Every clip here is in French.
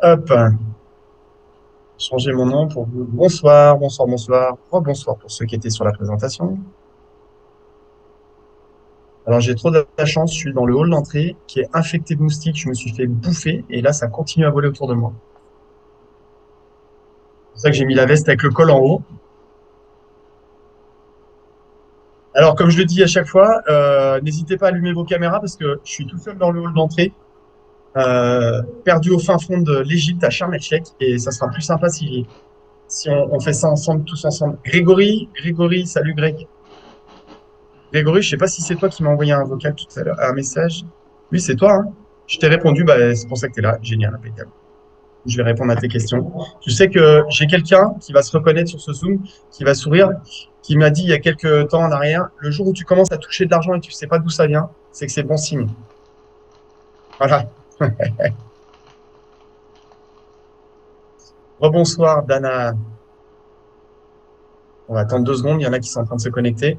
Hop, changer mon nom pour vous. Bonsoir, bonsoir, bonsoir. Bonsoir pour ceux qui étaient sur la présentation. Alors, j'ai trop de la chance, je suis dans le hall d'entrée qui est infecté de moustiques. Je me suis fait bouffer et là, ça continue à voler autour de moi. C'est pour ça que j'ai mis la veste avec le col en haut. Alors, comme je le dis à chaque fois, n'hésitez pas à allumer vos caméras parce que je suis tout seul dans le hall d'entrée, perdu au fin fond de l'Égypte, à Sharm el-Sheikh, et ça sera plus sympa si on fait ça ensemble, tous ensemble. Grégory, salut Greg. Grégory, je sais pas si c'est toi qui m'as envoyé un vocal tout à l'heure, un message. Oui, c'est toi, hein. Je t'ai répondu, bah, c'est pour ça que tu es là. Génial, impeccable. Je vais répondre à tes questions. Tu sais que j'ai quelqu'un qui va se reconnaître sur ce Zoom, qui va sourire, qui m'a dit il y a quelques temps en arrière, le jour où tu commences à toucher de l'argent et tu sais pas d'où ça vient, c'est que c'est bon signe. Voilà. Rebonsoir, Dana. On va attendre 2 secondes, il y en a qui sont en train de se connecter.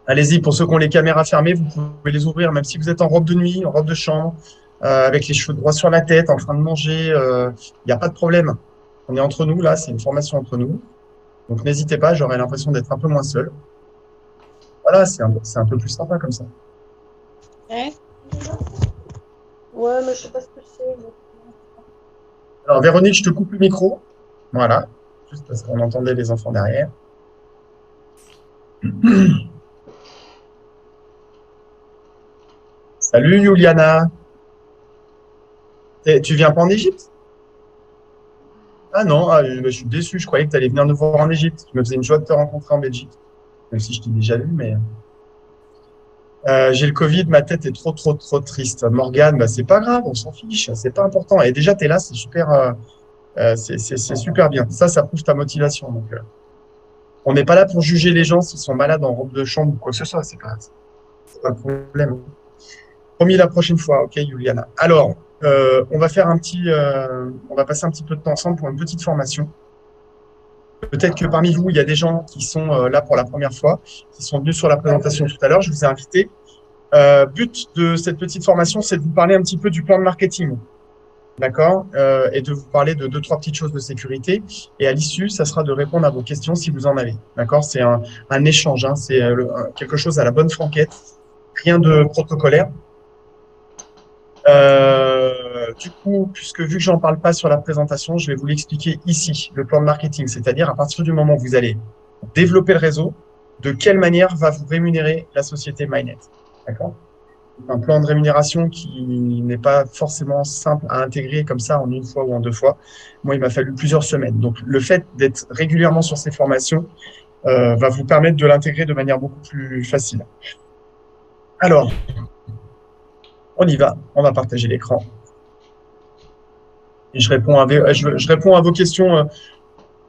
Allez-y, pour ceux qui ont les caméras fermées, vous pouvez les ouvrir, même si vous êtes en robe de nuit, en robe de chambre, avec les cheveux droits sur la tête, en train de manger, il n'y a pas de problème. On est entre nous, là, c'est une formation entre nous. Donc n'hésitez pas, j'aurai l'impression d'être un peu moins seul. Voilà, c'est un peu plus sympa comme ça. Ouais. Ouais, mais je sais pas ce que c'est. Alors Véronique, je te coupe le micro. Voilà, juste parce qu'on entendait les enfants derrière. Salut Juliana. Tu viens pas en Égypte? Ah non, je suis déçu, je croyais que tu allais venir nous voir en Égypte. Je me faisais une joie de te rencontrer en Belgique, même si je t'ai déjà vu, mais j'ai le Covid, ma tête est trop, trop, trop triste. Morgane, bah, c'est pas grave, on s'en fiche, c'est pas important. Et déjà, tu es là, c'est super, c'est super bien. Ça prouve ta motivation. Donc, on n'est pas là pour juger les gens s'ils sont malades en robe de chambre ou quoi que ce soit, c'est pas le problème. Promis la prochaine fois, ok, Juliana. Alors, on va passer un petit peu de temps ensemble pour une petite formation. Peut-être que parmi vous, il y a des gens qui sont là pour la première fois, qui sont venus sur la présentation tout à l'heure. Je vous ai invité. But de cette petite formation, c'est de vous parler un petit peu du plan de marketing, d'accord, et de vous parler de deux, trois petites choses de sécurité. Et à l'issue, ça sera de répondre à vos questions si vous en avez, d'accord. C'est un échange, hein, c'est quelque chose à la bonne franquette, rien de protocolaire. Du coup, puisque vu que j'en parle pas sur la présentation, je vais vous l'expliquer ici, le plan de marketing, c'est-à-dire à partir du moment où vous allez développer le réseau, de quelle manière va vous rémunérer la société MyNet. D'accord? Un plan de rémunération qui n'est pas forcément simple à intégrer comme ça en une fois ou en 2 fois. Moi, il m'a fallu plusieurs semaines. Donc, le fait d'être régulièrement sur ces formations va vous permettre de l'intégrer de manière beaucoup plus facile. Alors, on y va. On va partager l'écran. Et je réponds à vos questions.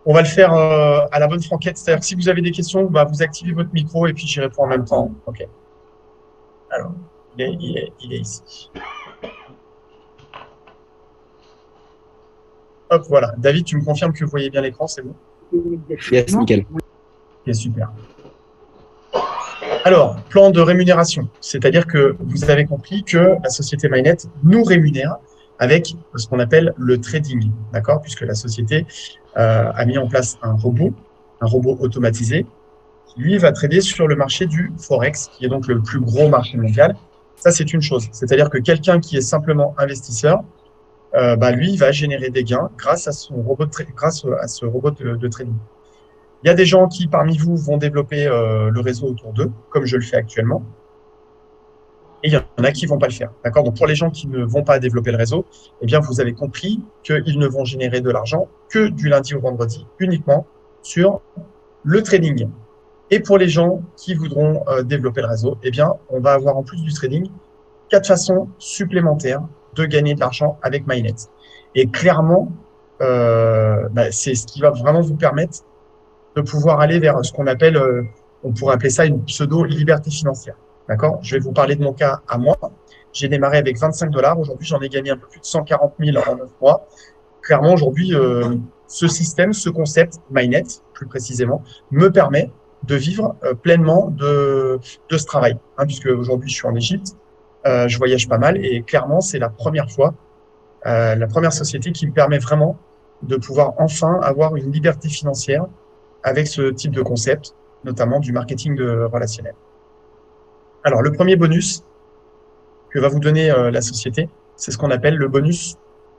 On va le faire à la bonne franquette. C'est-à-dire que si vous avez des questions, bah, vous activez votre micro et puis j'y réponds en même temps. OK. Alors, il est ici. Hop, voilà. David, tu me confirmes que vous voyez bien l'écran, c'est bon? Yes, nickel. Ok, super. Alors, plan de rémunération. C'est-à-dire que vous avez compris que la société MyNet nous rémunère avec ce qu'on appelle le trading, d'accord? Puisque la société a mis en place un robot automatisé, qui lui va trader sur le marché du Forex, qui est donc le plus gros marché mondial. Ça, c'est une chose. C'est-à-dire que quelqu'un qui est simplement investisseur, bah, lui, il va générer des gains grâce à grâce à ce robot de trading. Il y a des gens qui, parmi vous, vont développer le réseau autour d'eux, comme je le fais actuellement. Et il y en a qui ne vont pas le faire. D'accord? Donc, pour les gens qui ne vont pas développer le réseau, eh bien, vous avez compris qu'ils ne vont générer de l'argent que du lundi au vendredi, uniquement sur le trading. Et pour les gens qui voudront développer le réseau, eh bien, on va avoir en plus du trading 4 façons supplémentaires de gagner de l'argent avec MyNet. Et clairement, bah, c'est ce qui va vraiment vous permettre de pouvoir aller vers ce qu'on appelle, on pourrait appeler ça une pseudo-liberté financière. D'accord? Je vais vous parler de mon cas à moi. J'ai démarré avec 25 $. Aujourd'hui, j'en ai gagné un peu plus de 140 000 en 9 mois. Clairement, aujourd'hui, ce système, ce concept, MyNet, plus précisément, me permet de vivre pleinement de ce travail. Hein, puisque aujourd'hui, je suis en Égypte. je voyage pas mal et clairement, c'est la première fois, la première société qui me permet vraiment de pouvoir enfin avoir une liberté financière avec ce type de concept, notamment du marketing relationnel. Alors, le premier bonus que va vous donner la société, c'est ce qu'on appelle le bonus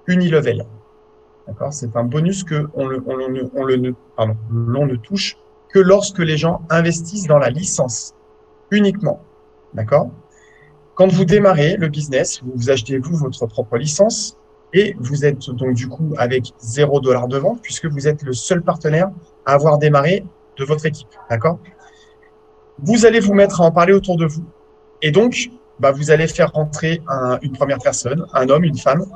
unilevel. D'accord? C'est un bonus que l'on ne touche que lorsque les gens investissent dans la licence uniquement. D'accord? Quand vous démarrez le business, vous achetez vous votre propre licence et vous êtes donc du coup avec 0 $ de vente puisque vous êtes le seul partenaire à avoir démarré de votre équipe. D'accord? Vous allez vous mettre à en parler autour de vous et donc bah, vous allez faire rentrer une première personne, un homme, une femme.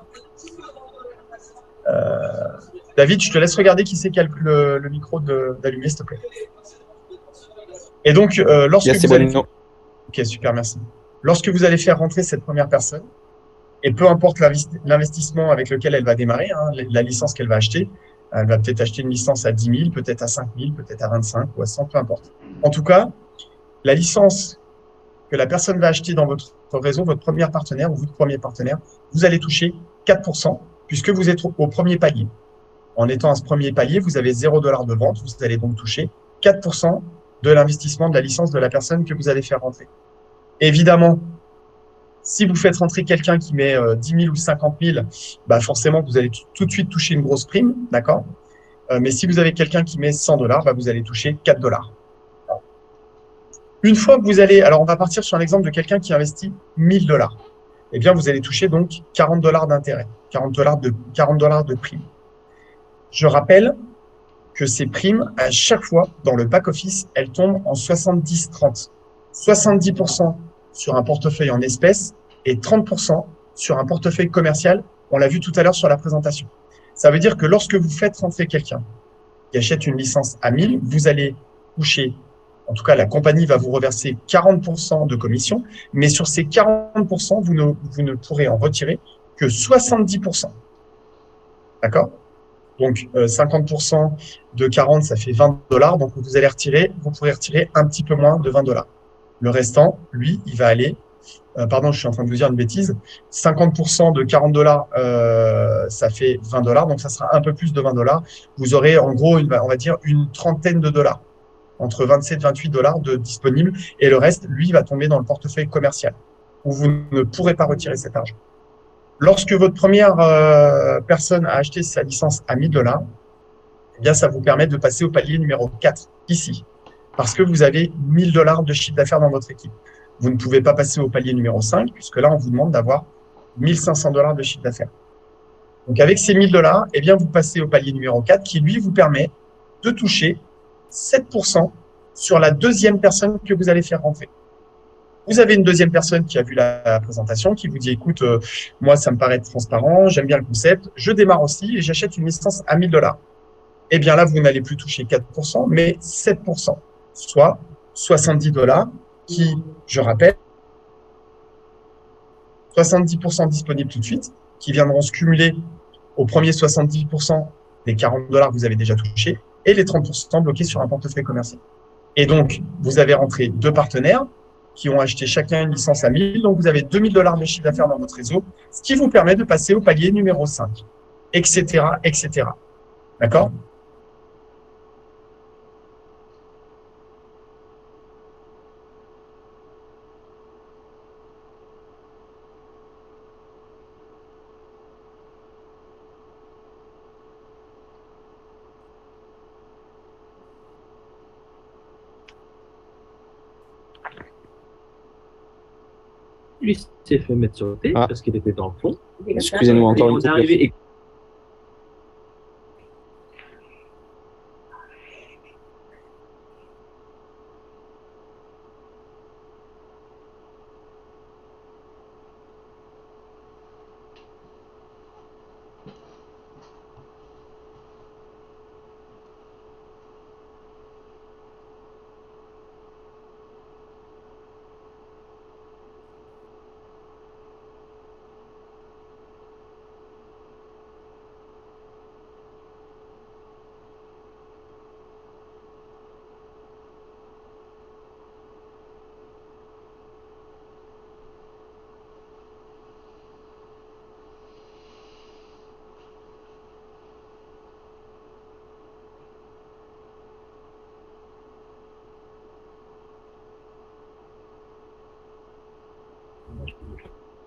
David, je te laisse regarder qui c'est qui a le micro d'allumer, s'il te plaît. Et donc, lorsque c'est vous allez... bon. Ok, super, merci. Lorsque vous allez faire rentrer cette première personne, et peu importe l'investissement avec lequel elle va démarrer, hein, la licence qu'elle va acheter, elle va peut-être acheter une licence à 10 000, peut-être à 5 000, peut-être à 25 ou à 100, peu importe. En tout cas, la licence que la personne va acheter dans votre réseau, votre premier partenaire ou votre premier partenaire, vous allez toucher 4% puisque vous êtes au premier palier. En étant à ce premier palier, vous avez 0 $ de vente, vous allez donc toucher 4% de l'investissement de la licence de la personne que vous allez faire rentrer. Évidemment, si vous faites rentrer quelqu'un qui met 10 000 ou 50 000, bah forcément, vous allez tout de suite toucher une grosse prime, d'accord? Mais si vous avez quelqu'un qui met 100 $, bah vous allez toucher 4 $. Une fois que vous allez, alors on va partir sur un exemple de quelqu'un qui investit 1 000 $. Eh bien, vous allez toucher donc 40 $ d'intérêt, 40 $ de prime. Je rappelle que ces primes, à chaque fois, dans le back-office, elles tombent en 70-30. 70% sur un portefeuille en espèces et 30% sur un portefeuille commercial. On l'a vu tout à l'heure sur la présentation. Ça veut dire que lorsque vous faites rentrer quelqu'un qui achète une licence à 1000, vous allez toucher, en tout cas, la compagnie va vous reverser 40% de commission, mais sur ces 40%, vous ne pourrez en retirer que 70%. D'accord? Donc, 50% de 40, ça fait 20 $. Donc, vous pourrez retirer un petit peu moins de 20 $. Le restant, lui, il va aller, pardon, je suis en train de vous dire une bêtise, 50% de 40 $, ça fait 20 $. Donc, ça sera un peu plus de 20 $. Vous aurez, en gros, on va dire une trentaine de dollars, entre 27 et 28 $ de disponibles. Et le reste, lui, va tomber dans le portefeuille commercial, où vous ne pourrez pas retirer cet argent. Lorsque votre première personne a acheté sa licence à 1 000 $, eh bien, ça vous permet de passer au palier numéro 4 ici, parce que vous avez 1 000 $ de chiffre d'affaires dans votre équipe. Vous ne pouvez pas passer au palier numéro 5, puisque là, on vous demande d'avoir 1 500 $ de chiffre d'affaires. Donc, avec ces 1 000 $, eh bien, vous passez au palier numéro 4, qui, lui, vous permet de toucher 7% sur la deuxième personne que vous allez faire rentrer. Vous avez une deuxième personne qui a vu la présentation, qui vous dit, écoute, moi, ça me paraît transparent, j'aime bien le concept, je démarre aussi et j'achète une licence à 1 000 $. Eh bien là, vous n'allez plus toucher 4%, mais 7%, soit 70 $ qui, je rappelle, 70% disponibles tout de suite, qui viendront se cumuler aux premiers 70% des 40 $ que vous avez déjà touchés et les 30% bloqués sur un portefeuille commercial. Et donc, vous avez rentré deux partenaires qui ont acheté chacun une licence à 1000, donc vous avez 2 000 $ de chiffre d'affaires dans votre réseau, ce qui vous permet de passer au palier numéro 5, etc., etc. D'accord? Lui s'est fait mettre sur le thé parce qu'il était dans le fond. Excusez-nous encore une fois.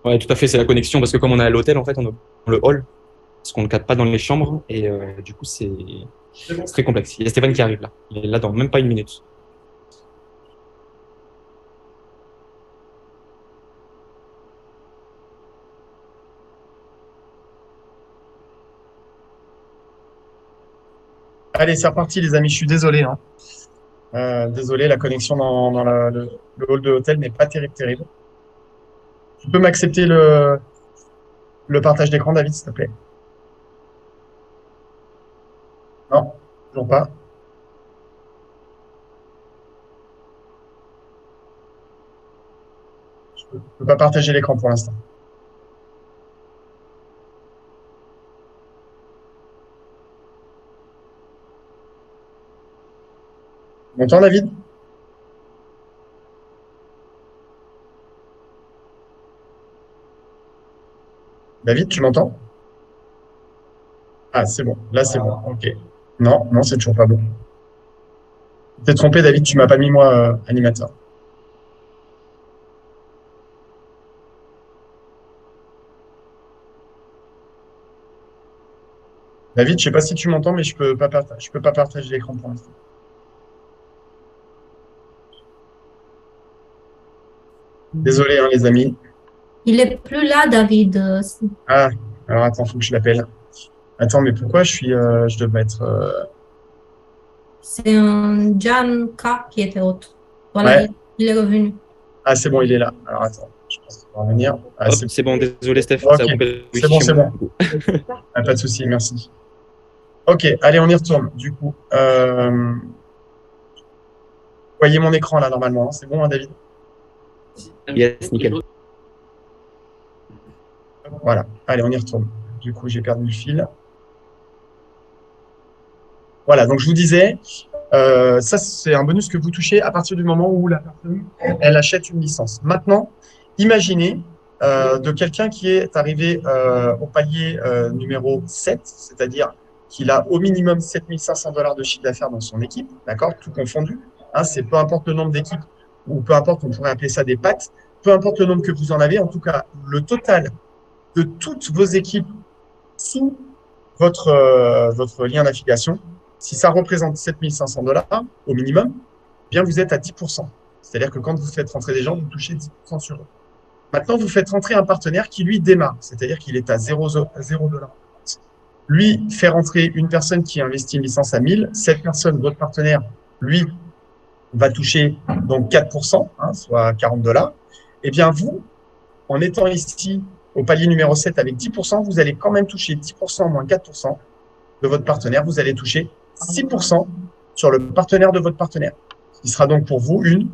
Ouais, tout à fait, c'est la connexion, parce que comme on est à l'hôtel, en fait, on est dans le hall, parce qu'on ne capte pas dans les chambres, et du coup, c'est très complexe. Il y a Stéphane qui arrive là. Il est là dans même pas une minute. Allez, c'est reparti, les amis. Je suis désolé, hein. Désolé, la connexion dans le hall de l'hôtel n'est pas terrible, terrible. Tu peux m'accepter le partage d'écran, David, s'il te plaît? Non, toujours pas. Je peux pas partager l'écran pour l'instant. Tu m'entends, David? David, tu m'entends? Ah, c'est bon. Là, c'est bon. OK. Non, non, c'est toujours pas bon. Tu t'es trompé, David, tu m'as pas mis moi animateur. David, je sais pas si tu m'entends, mais je peux pas partager l'écran pour l'instant. Désolé, hein, les amis. Il est plus là, David. Ah, alors attends, faut que je l'appelle. Attends, mais pourquoi je devais être. C'est un Jan K qui était autre. Voilà, Ouais. il est revenu. Ah, c'est bon, il est là. Alors attends, je pense qu'il va revenir. Ah, Hop, c'est c'est bon, désolé Steph, Ok. ça a coupé le C'est bon, wifi c'est chez moi, bon. du coup. Ah, pas de souci, merci. Ok, allez, on y retourne. Du coup, vous voyez mon écran là normalement, hein. C'est bon, hein, David? Yes, nickel. Voilà, allez, on y retourne. Du coup, j'ai perdu le fil. Voilà, donc je vous disais, ça, c'est un bonus que vous touchez à partir du moment où la personne, elle achète une licence. Maintenant, imaginez de quelqu'un qui est arrivé au palier numéro 7, c'est-à-dire qu'il a au minimum 7 500 $ de chiffre d'affaires dans son équipe, d'accord, tout confondu. Hein, c'est peu importe le nombre d'équipes, ou peu importe, on pourrait appeler ça des pattes, peu importe le nombre que vous en avez, en tout cas, le total de toutes vos équipes sous votre lien d'affiliation, si ça représente 7 500 $ au minimum, eh bien vous êtes à 10%. C'est-à-dire que quand vous faites rentrer des gens, vous touchez 10% sur eux. Maintenant, vous faites rentrer un partenaire qui, lui, démarre, c'est-à-dire qu'il est à 0 $. Lui, fait rentrer une personne qui investit une licence à 1000, cette personne, votre partenaire, lui, va toucher donc 4%, hein, soit 40 $. Eh bien, vous, en étant ici au palier numéro 7 avec 10%, vous allez quand même toucher 10% moins 4% de votre partenaire. Vous allez toucher 6% sur le partenaire de votre partenaire. Il sera donc pour vous une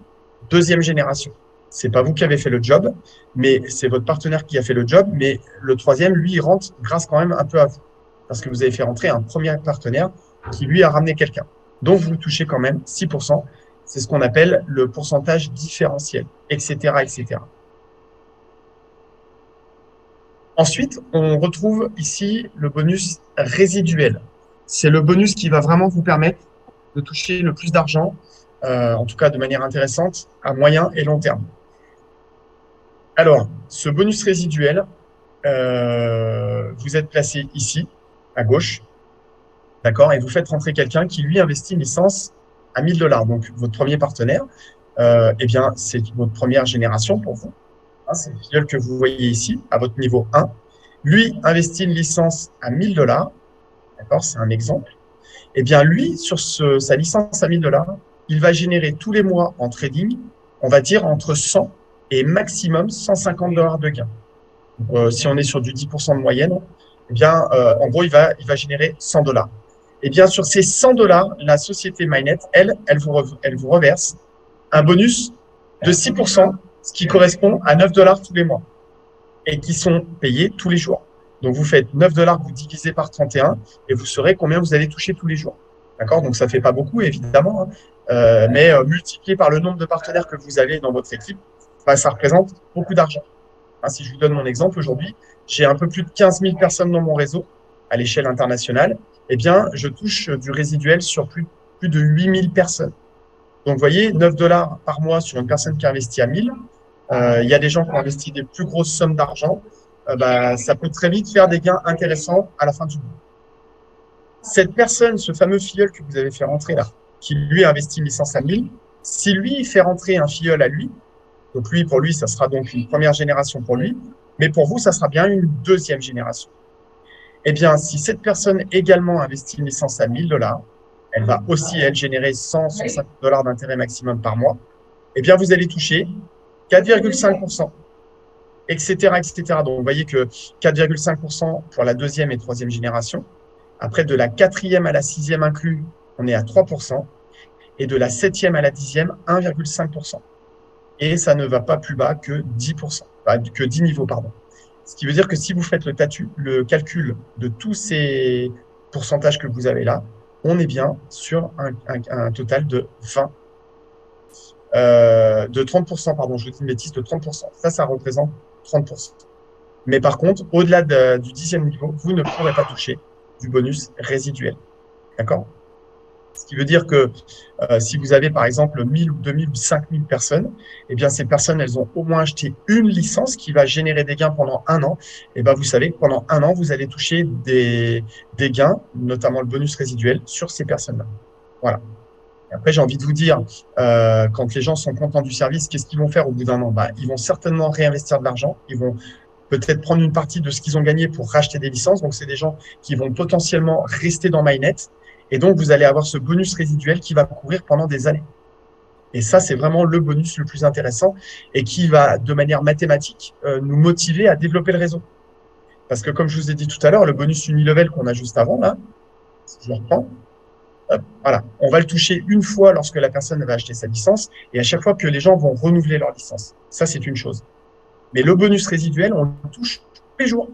deuxième génération. C'est pas vous qui avez fait le job, mais c'est votre partenaire qui a fait le job. Mais le troisième, lui, il rentre grâce quand même un peu à vous. Parce que vous avez fait rentrer un premier partenaire qui, lui, a ramené quelqu'un. Donc, vous touchez quand même 6%. C'est ce qu'on appelle le pourcentage différentiel, etc., etc. Ensuite, on retrouve ici le bonus résiduel. C'est le bonus qui va vraiment vous permettre de toucher le plus d'argent, en tout cas de manière intéressante, à moyen et long terme. Alors, ce bonus résiduel, vous êtes placé ici, à gauche, d'accord, et vous faites rentrer quelqu'un qui, lui, investit une licence à 1000 $. Donc, votre premier partenaire, eh bien, c'est votre première génération pour vous. Hein, c'est le filleul que vous voyez ici, à votre niveau 1. Lui investit une licence à 1000 $, d'accord, c'est un exemple. Eh bien, lui, sur sa licence à 1000 $, il va générer tous les mois en trading, on va dire entre 100 et maximum 150 $ de gain. Si on est sur du 10% de moyenne, eh bien, en gros, il va générer 100 $. Eh bien, sur ces 100 $, la société MyNet, elle vous reverse un bonus de 6%, ce qui correspond à 9 $ tous les mois et qui sont payés tous les jours. Donc, vous faites 9 $, vous divisez par 31 et vous saurez combien vous allez toucher tous les jours. D'accord? Donc, ça ne fait pas beaucoup, évidemment, hein, mais multiplié par le nombre de partenaires que vous avez dans votre équipe, bah, ça représente beaucoup d'argent. Hein, si je vous donne mon exemple, aujourd'hui, j'ai un peu plus de 15 000 personnes dans mon réseau à l'échelle internationale. Eh bien, je touche du résiduel sur plus de 8 000 personnes. Donc, vous voyez, 9 $ par mois sur une personne qui investit à 1000, il y a des gens qui ont investi des plus grosses sommes d'argent, ça peut très vite faire des gains intéressants à la fin du mois. Cette personne, ce fameux filleul que vous avez fait rentrer là, qui lui a investi une licence à 1000, si lui il fait rentrer un filleul à lui, donc lui, pour lui, ça sera donc une première génération pour lui, mais pour vous, ça sera bien une deuxième génération. Eh bien, si cette personne également investit une licence à 1000 $, elle va aussi, elle, générer 150 $ d'intérêt maximum par mois, eh bien, vous allez toucher 4,5%, etc., etc. Donc, vous voyez que 4,5% pour la deuxième et troisième génération. Après, de la quatrième à la sixième inclus, on est à 3%. Et de la septième à la dixième, 1,5%. Et ça ne va pas plus bas que 10%, que 10 niveaux, pardon. Ce qui veut dire que si vous faites le calcul de tous ces pourcentages que vous avez là, on est bien sur un total de 30%, pardon, je vous dis une bêtise, de 30%. Ça représente 30%. Mais par contre, au-delà du 10e niveau, vous ne pourrez pas toucher du bonus résiduel. D'accord? Ce qui veut dire que si vous avez par exemple 1000 ou 2000 ou 5000 personnes, eh bien ces personnes, elles ont au moins acheté une licence qui va générer des gains pendant un an. Et ben vous savez que pendant un an, vous allez toucher des gains, notamment le bonus résiduel, sur ces personnes-là. Voilà. Et après, j'ai envie de vous dire, quand les gens sont contents du service, qu'est-ce qu'ils vont faire au bout d'un an? Ils vont certainement réinvestir de l'argent. Ils vont peut-être prendre une partie de ce qu'ils ont gagné pour racheter des licences. Donc, c'est des gens qui vont potentiellement rester dans MyNet. Et donc, vous allez avoir ce bonus résiduel qui va courir pendant des années. Et ça, c'est vraiment le bonus le plus intéressant et qui va, de manière mathématique, nous motiver à développer le réseau. Parce que, comme je vous ai dit tout à l'heure, le bonus unilevel qu'on a juste avant, là, si je le reprends, voilà, on va le toucher une fois lorsque la personne va acheter sa licence et à chaque fois que les gens vont renouveler leur licence. Ça, c'est une chose. Mais le bonus résiduel, on le touche tous les jours.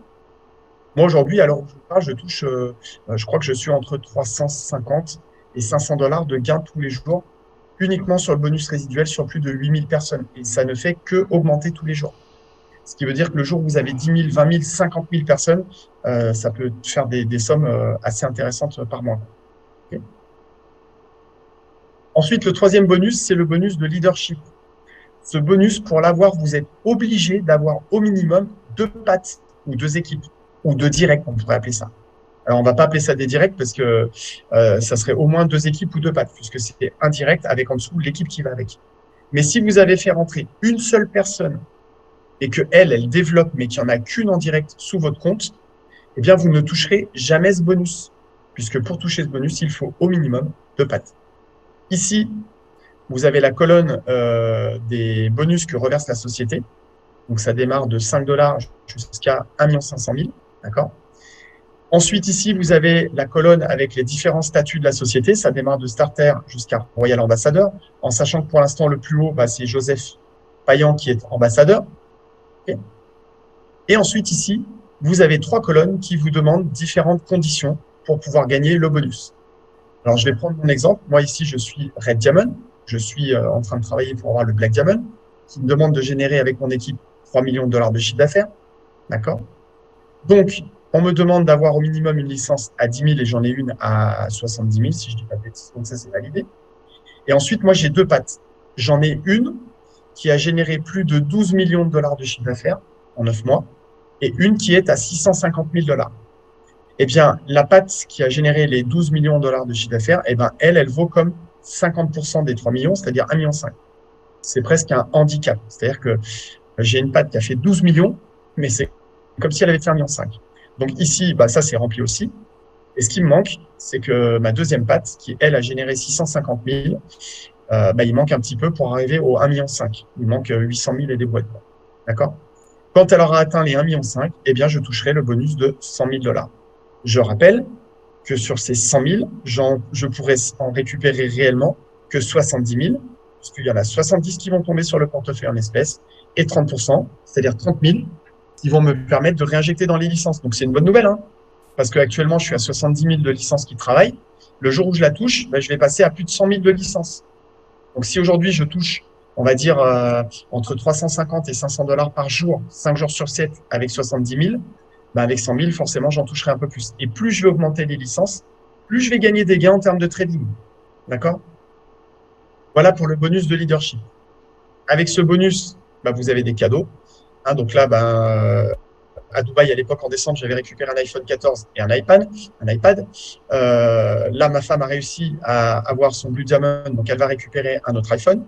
Moi, aujourd'hui, alors je parle, je touche, je crois que je suis entre 350 et 500 $ de gains tous les jours, uniquement sur le bonus résiduel sur plus de 8000 personnes. Et ça ne fait que augmenter tous les jours. Ce qui veut dire que le jour où vous avez 10 000, 20 000, 50 000 personnes, ça peut faire des sommes assez intéressantes par mois. Okay. Ensuite, le troisième bonus, c'est le bonus de leadership. Ce bonus, pour l'avoir, vous êtes obligé d'avoir au minimum 2 pattes ou 2 équipes. Ou 2 directs, on pourrait appeler ça. Alors, on ne va pas appeler ça des directs parce que ça serait au moins 2 équipes ou 2 pattes, puisque c'est un direct avec en dessous l'équipe qui va avec. Mais si vous avez fait rentrer une seule personne et que elle développe, mais qu'il n'y en a qu'une en direct sous votre compte, eh bien, vous ne toucherez jamais ce bonus, puisque pour toucher ce bonus, il faut au minimum 2 pattes. Ici, vous avez la colonne des bonus que reverse la société. Donc, ça démarre de 5 $ jusqu'à 1 500 000. D'accord. Ensuite, ici, vous avez la colonne avec les différents statuts de la société. Ça démarre de starter jusqu'à Royal Ambassadeur, en sachant que pour l'instant, le plus haut, c'est Joseph Payan qui est ambassadeur. Okay. Et ensuite, ici, vous avez 3 colonnes qui vous demandent différentes conditions pour pouvoir gagner le bonus. Alors, je vais prendre mon exemple. Moi, ici, je suis Red Diamond. Je suis en train de travailler pour avoir le Black Diamond, qui me demande de générer avec mon équipe 3 millions $ de chiffre d'affaires. D'accord. Donc, on me demande d'avoir au minimum une licence à 10 000 et j'en ai une à 70 000, si je ne dis pas de bêtises. Donc, ça, c'est validé. Et ensuite, moi, j'ai 2 pattes. J'en ai une qui a généré plus de 12 millions $ de chiffre d'affaires en 9 mois et une qui est à 650 000 $. Eh bien, la patte qui a généré les 12 millions $ de chiffre d'affaires, eh ben, elle vaut comme 50% des 3 millions, c'est-à-dire 1,5 million. C'est presque un handicap. C'est-à-dire que j'ai une patte qui a fait 12 millions, mais c'est comme si elle avait fait 1,5 million. Donc ici, ça, c'est rempli aussi. Et ce qui me manque, c'est que ma deuxième patte, qui, elle, a généré 650 000, il manque un petit peu pour arriver au 1,5 million. Il manque 800 000 et des boîtes. D'accord? Quand elle aura atteint les 1,5 million, eh bien, je toucherai le bonus de 100 000 $. Je rappelle que sur ces 100 000, je pourrais en récupérer réellement que 70 000, puisqu'il y en a 70 qui vont tomber sur le portefeuille en espèces, et 30%, c'est-à-dire 30 000, qui vont me permettre de réinjecter dans les licences. Donc, c'est une bonne nouvelle, hein, parce qu'actuellement, je suis à 70 000 de licences qui travaillent. Le jour où je la touche, je vais passer à plus de 100 000 de licences. Donc, si aujourd'hui, je touche, on va dire, entre 350 et 500 $ par jour, 5 jours sur 7, avec 70 000, avec 100 000, forcément, j'en toucherai un peu plus. Et plus je vais augmenter les licences, plus je vais gagner des gains en termes de trading. D'accord? Voilà pour le bonus de leadership. Avec ce bonus, bah, vous avez des cadeaux. Hein, donc là, à Dubaï, à l'époque, en décembre, j'avais récupéré un iPhone 14 et un iPad. Là, ma femme a réussi à avoir son Blue Diamond, donc elle va récupérer un autre iPhone.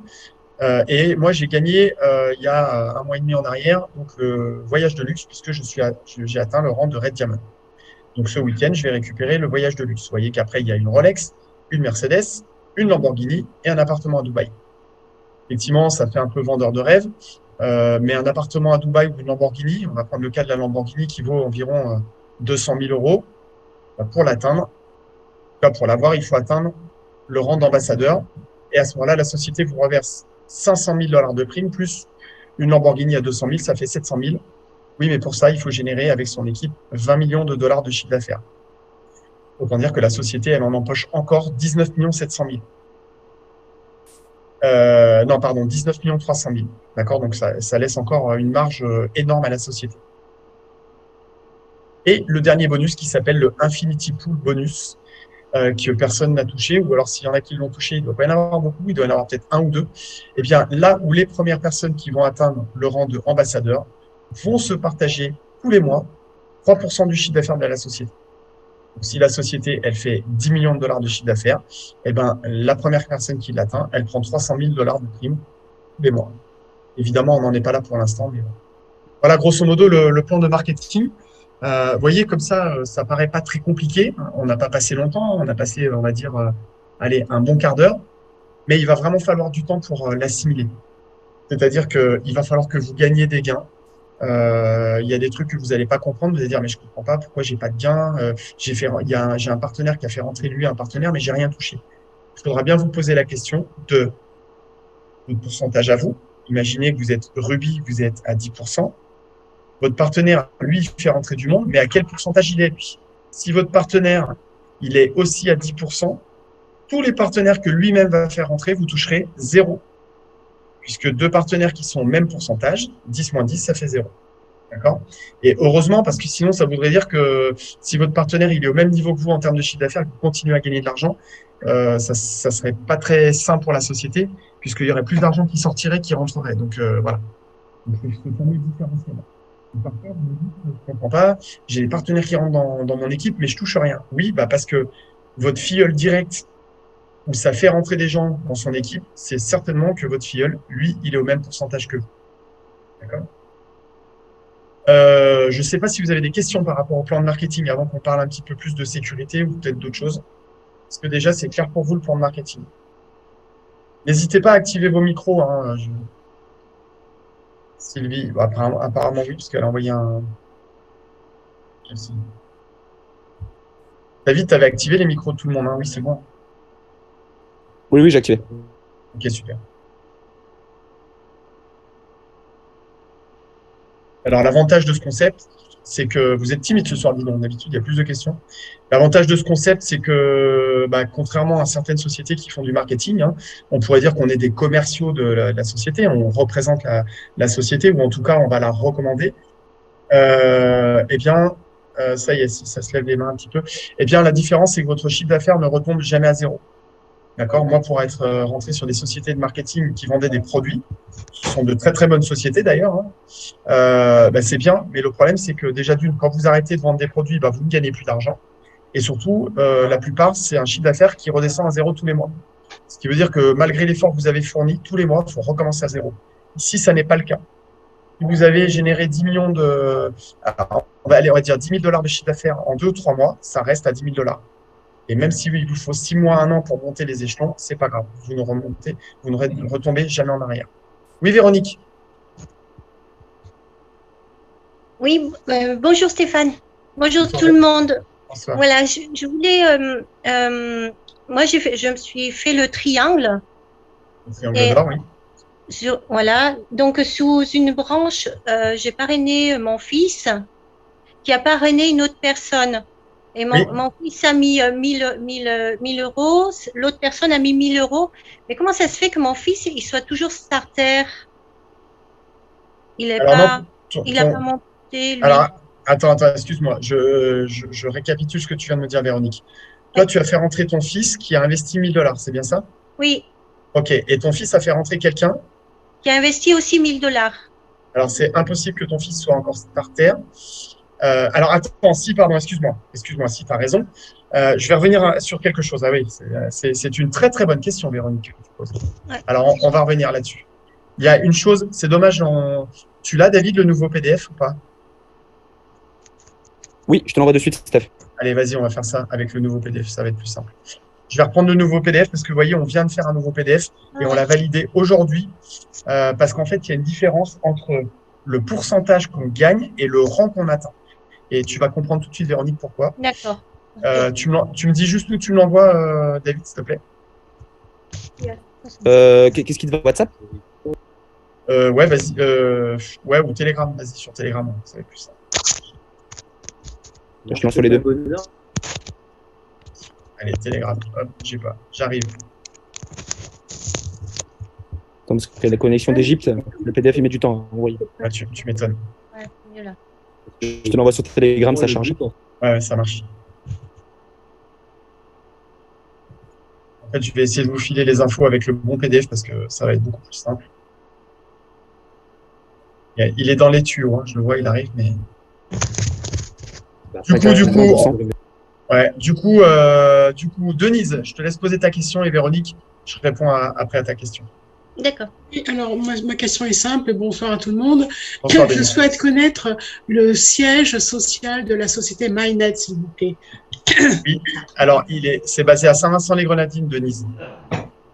Et moi, j'ai gagné il y a un mois et demi en arrière donc le voyage de luxe puisque j'ai atteint le rang de Red Diamond. Donc ce week-end, je vais récupérer le voyage de luxe. Vous voyez qu'après, il y a une Rolex, une Mercedes, une Lamborghini et un appartement à Dubaï. Effectivement, ça fait un peu vendeur de rêve, mais un appartement à Dubaï ou une Lamborghini, on va prendre le cas de la Lamborghini qui vaut environ 200 000 euros. Pour l'atteindre, pour l'avoir, il faut atteindre le rang d'ambassadeur. Et à ce moment-là, la société vous reverse 500 000 dollars de prime plus une Lamborghini à 200 000, ça fait 700 000. Oui, mais pour ça, il faut générer avec son équipe 20 millions de dollars de chiffre d'affaires. Autant dire que la société, elle en empoche encore 19 700 000. Non, pardon, 19 300 000. D'accord? Donc, ça laisse encore une marge énorme à la société. Et le dernier bonus qui s'appelle le Infinity Pool Bonus, que personne n'a touché, ou alors s'il y en a qui l'ont touché, il ne doit pas y en avoir beaucoup, il doit y en avoir peut-être un ou deux. Eh bien, là où les premières personnes qui vont atteindre le rang de ambassadeur vont se partager tous les mois 3% du chiffre d'affaires de la société. Donc, si la société, elle fait 10 millions de dollars de chiffre d'affaires, eh ben, la première personne qui l'atteint, elle prend 300 000 dollars de prime tous les mois. Évidemment, on n'en est pas là pour l'instant, mais voilà, grosso modo, le plan de marketing. Vous voyez, comme ça paraît pas très compliqué. On n'a pas passé longtemps, on a passé, on va dire, allez, un bon quart d'heure, mais il va vraiment falloir du temps pour l'assimiler. C'est-à-dire qu'il va falloir que vous gagniez des gains. Il y a des trucs que vous n'allez pas comprendre. Vous allez dire, mais je comprends pas pourquoi j'ai pas de gains. J'ai un partenaire qui a fait rentrer lui un partenaire, mais j'ai rien touché. Il faudra bien vous poser la question de votre pourcentage à vous. Imaginez que vous êtes Ruby, vous êtes à 10%. Votre partenaire, lui, il fait rentrer du monde, mais à quel pourcentage il est, lui? Si votre partenaire, il est aussi à 10%, tous les partenaires que lui-même va faire rentrer, vous toucherez 0. Puisque deux partenaires qui sont au même pourcentage, 10 moins 10, ça fait 0. D'accord? Et heureusement, parce que sinon, ça voudrait dire que si votre partenaire, il est au même niveau que vous en termes de chiffre d'affaires, que vous continuez à gagner de l'argent, ça serait pas très sain pour la société, puisqu'il y aurait plus d'argent qui sortirait, qui rentrerait. Donc, voilà. Donc, c'est ce fameux différentiel. Parfois, vous me dites, je ne comprends pas, j'ai des partenaires qui rentrent dans mon équipe, mais je touche rien. Oui, parce que votre filleul direct, où ça fait rentrer des gens dans son équipe, c'est certainement que votre filleul, lui, il est au même pourcentage que vous. D'accord? Je ne sais pas si vous avez des questions par rapport au plan de marketing avant qu'on parle un petit peu plus de sécurité ou peut-être d'autres choses. Est-ce que déjà, c'est clair pour vous le plan de marketing? N'hésitez pas à activer vos micros. Hein, Sylvie, apparemment oui, puisqu'elle a envoyé un. David, tu avais activé les micros de tout le monde, hein? Oui, c'est bon. Oui, oui, j'ai activé. Ok, super. Alors, l'avantage de ce concept, c'est que vous êtes timide ce soir, dis donc. D'habitude, il y a plus de questions. L'avantage de ce concept, c'est que, contrairement à certaines sociétés qui font du marketing, hein, on pourrait dire qu'on est des commerciaux de la société. On représente la société, ou en tout cas, on va la recommander. Eh bien, ça y est, ça se lève les mains un petit peu. Eh bien, la différence, c'est que votre chiffre d'affaires ne retombe jamais à 0. D'accord? Moi, pour être rentré sur des sociétés de marketing qui vendaient des produits, qui sont de très, très bonnes sociétés d'ailleurs, hein, c'est bien. Mais le problème, c'est que déjà d'une, quand vous arrêtez de vendre des produits, vous ne gagnez plus d'argent. Et surtout, la plupart, c'est un chiffre d'affaires qui redescend à 0 tous les mois. Ce qui veut dire que malgré l'effort que vous avez fourni, tous les mois, il faut recommencer à 0. Ici, ça n'est pas le cas. Si vous avez généré 10 millions on va dire 10 000 dollars de chiffre d'affaires en 2 ou 3 mois, ça reste à 10 000 dollars. Et même si il vous faut 6 mois, 1 an pour monter les échelons, c'est pas grave. Vous ne retombez jamais en arrière. Oui, Véronique. Oui, bonjour Stéphane. Bonjour tout le monde. Bonsoir. Voilà, je voulais. Moi, je me suis fait le triangle. Le triangle d'or, oui. Voilà, donc sous une branche, j'ai parrainé mon fils qui a parrainé une autre personne. Et mon fils a mis 1000 euros, l'autre personne a mis 1000 euros. Mais comment ça se fait que mon fils, il soit toujours starter? Il n'a pas monté, lui. Alors, attends, excuse-moi. Je récapitule ce que tu viens de me dire, Véronique. Toi, tu as fait rentrer ton fils qui a investi 1000 dollars, c'est bien ça? Oui. Ok, et ton fils a fait rentrer quelqu'un qui a investi aussi 1000 dollars. Alors, c'est impossible que ton fils soit encore starter. Alors, attends, si, pardon, excuse-moi, si, tu as raison. Je vais revenir sur quelque chose. Ah oui, c'est une très, très bonne question, Véronique, que tu poses. Ouais. Alors, on va revenir là-dessus. Il y a une chose, c'est dommage, tu l'as, David, le nouveau PDF ou pas? Oui, je te l'envoie de suite, Steph. Allez, vas-y, on va faire ça avec le nouveau PDF, ça va être plus simple. Je vais reprendre le nouveau PDF parce que vous voyez, on vient de faire un nouveau PDF et on l'a validé aujourd'hui parce qu'en fait, il y a une différence entre le pourcentage qu'on gagne et le rang qu'on atteint. Et tu vas comprendre tout de suite, Véronique, pourquoi. D'accord. Tu me dis juste où tu me l'envoies, David, s'il te plaît. Qu'est-ce qui te va WhatsApp? Ouais, vas-y. Ouais, ou Telegram. Vas-y, sur Telegram, ça va être plus simple. Je lance sur les deux. Allez, Telegram. Hop, j'ai pas. J'arrive. Attends, parce que la connexion d'Égypte, le PDF, il met du temps à envoyer. Ah, tu m'étonnes. Ouais, mieux là. Je te l'envoie sur Telegram, ça charge. Ouais, ça marche. En fait, je vais essayer de vous filer les infos avec le bon PDF parce que ça va être beaucoup plus simple. Il est dans les tuyaux, hein, je le vois, il arrive, mais. Du coup, Denise, je te laisse poser ta question et Véronique, je réponds après à ta question. D'accord. Alors, ma question est simple. Bonsoir à tout le monde. Bonsoir, Je souhaite connaître le siège social de la société MyNet, s'il vous plaît. Oui, alors c'est basé à Saint-Vincent-les-Grenadines, Denise.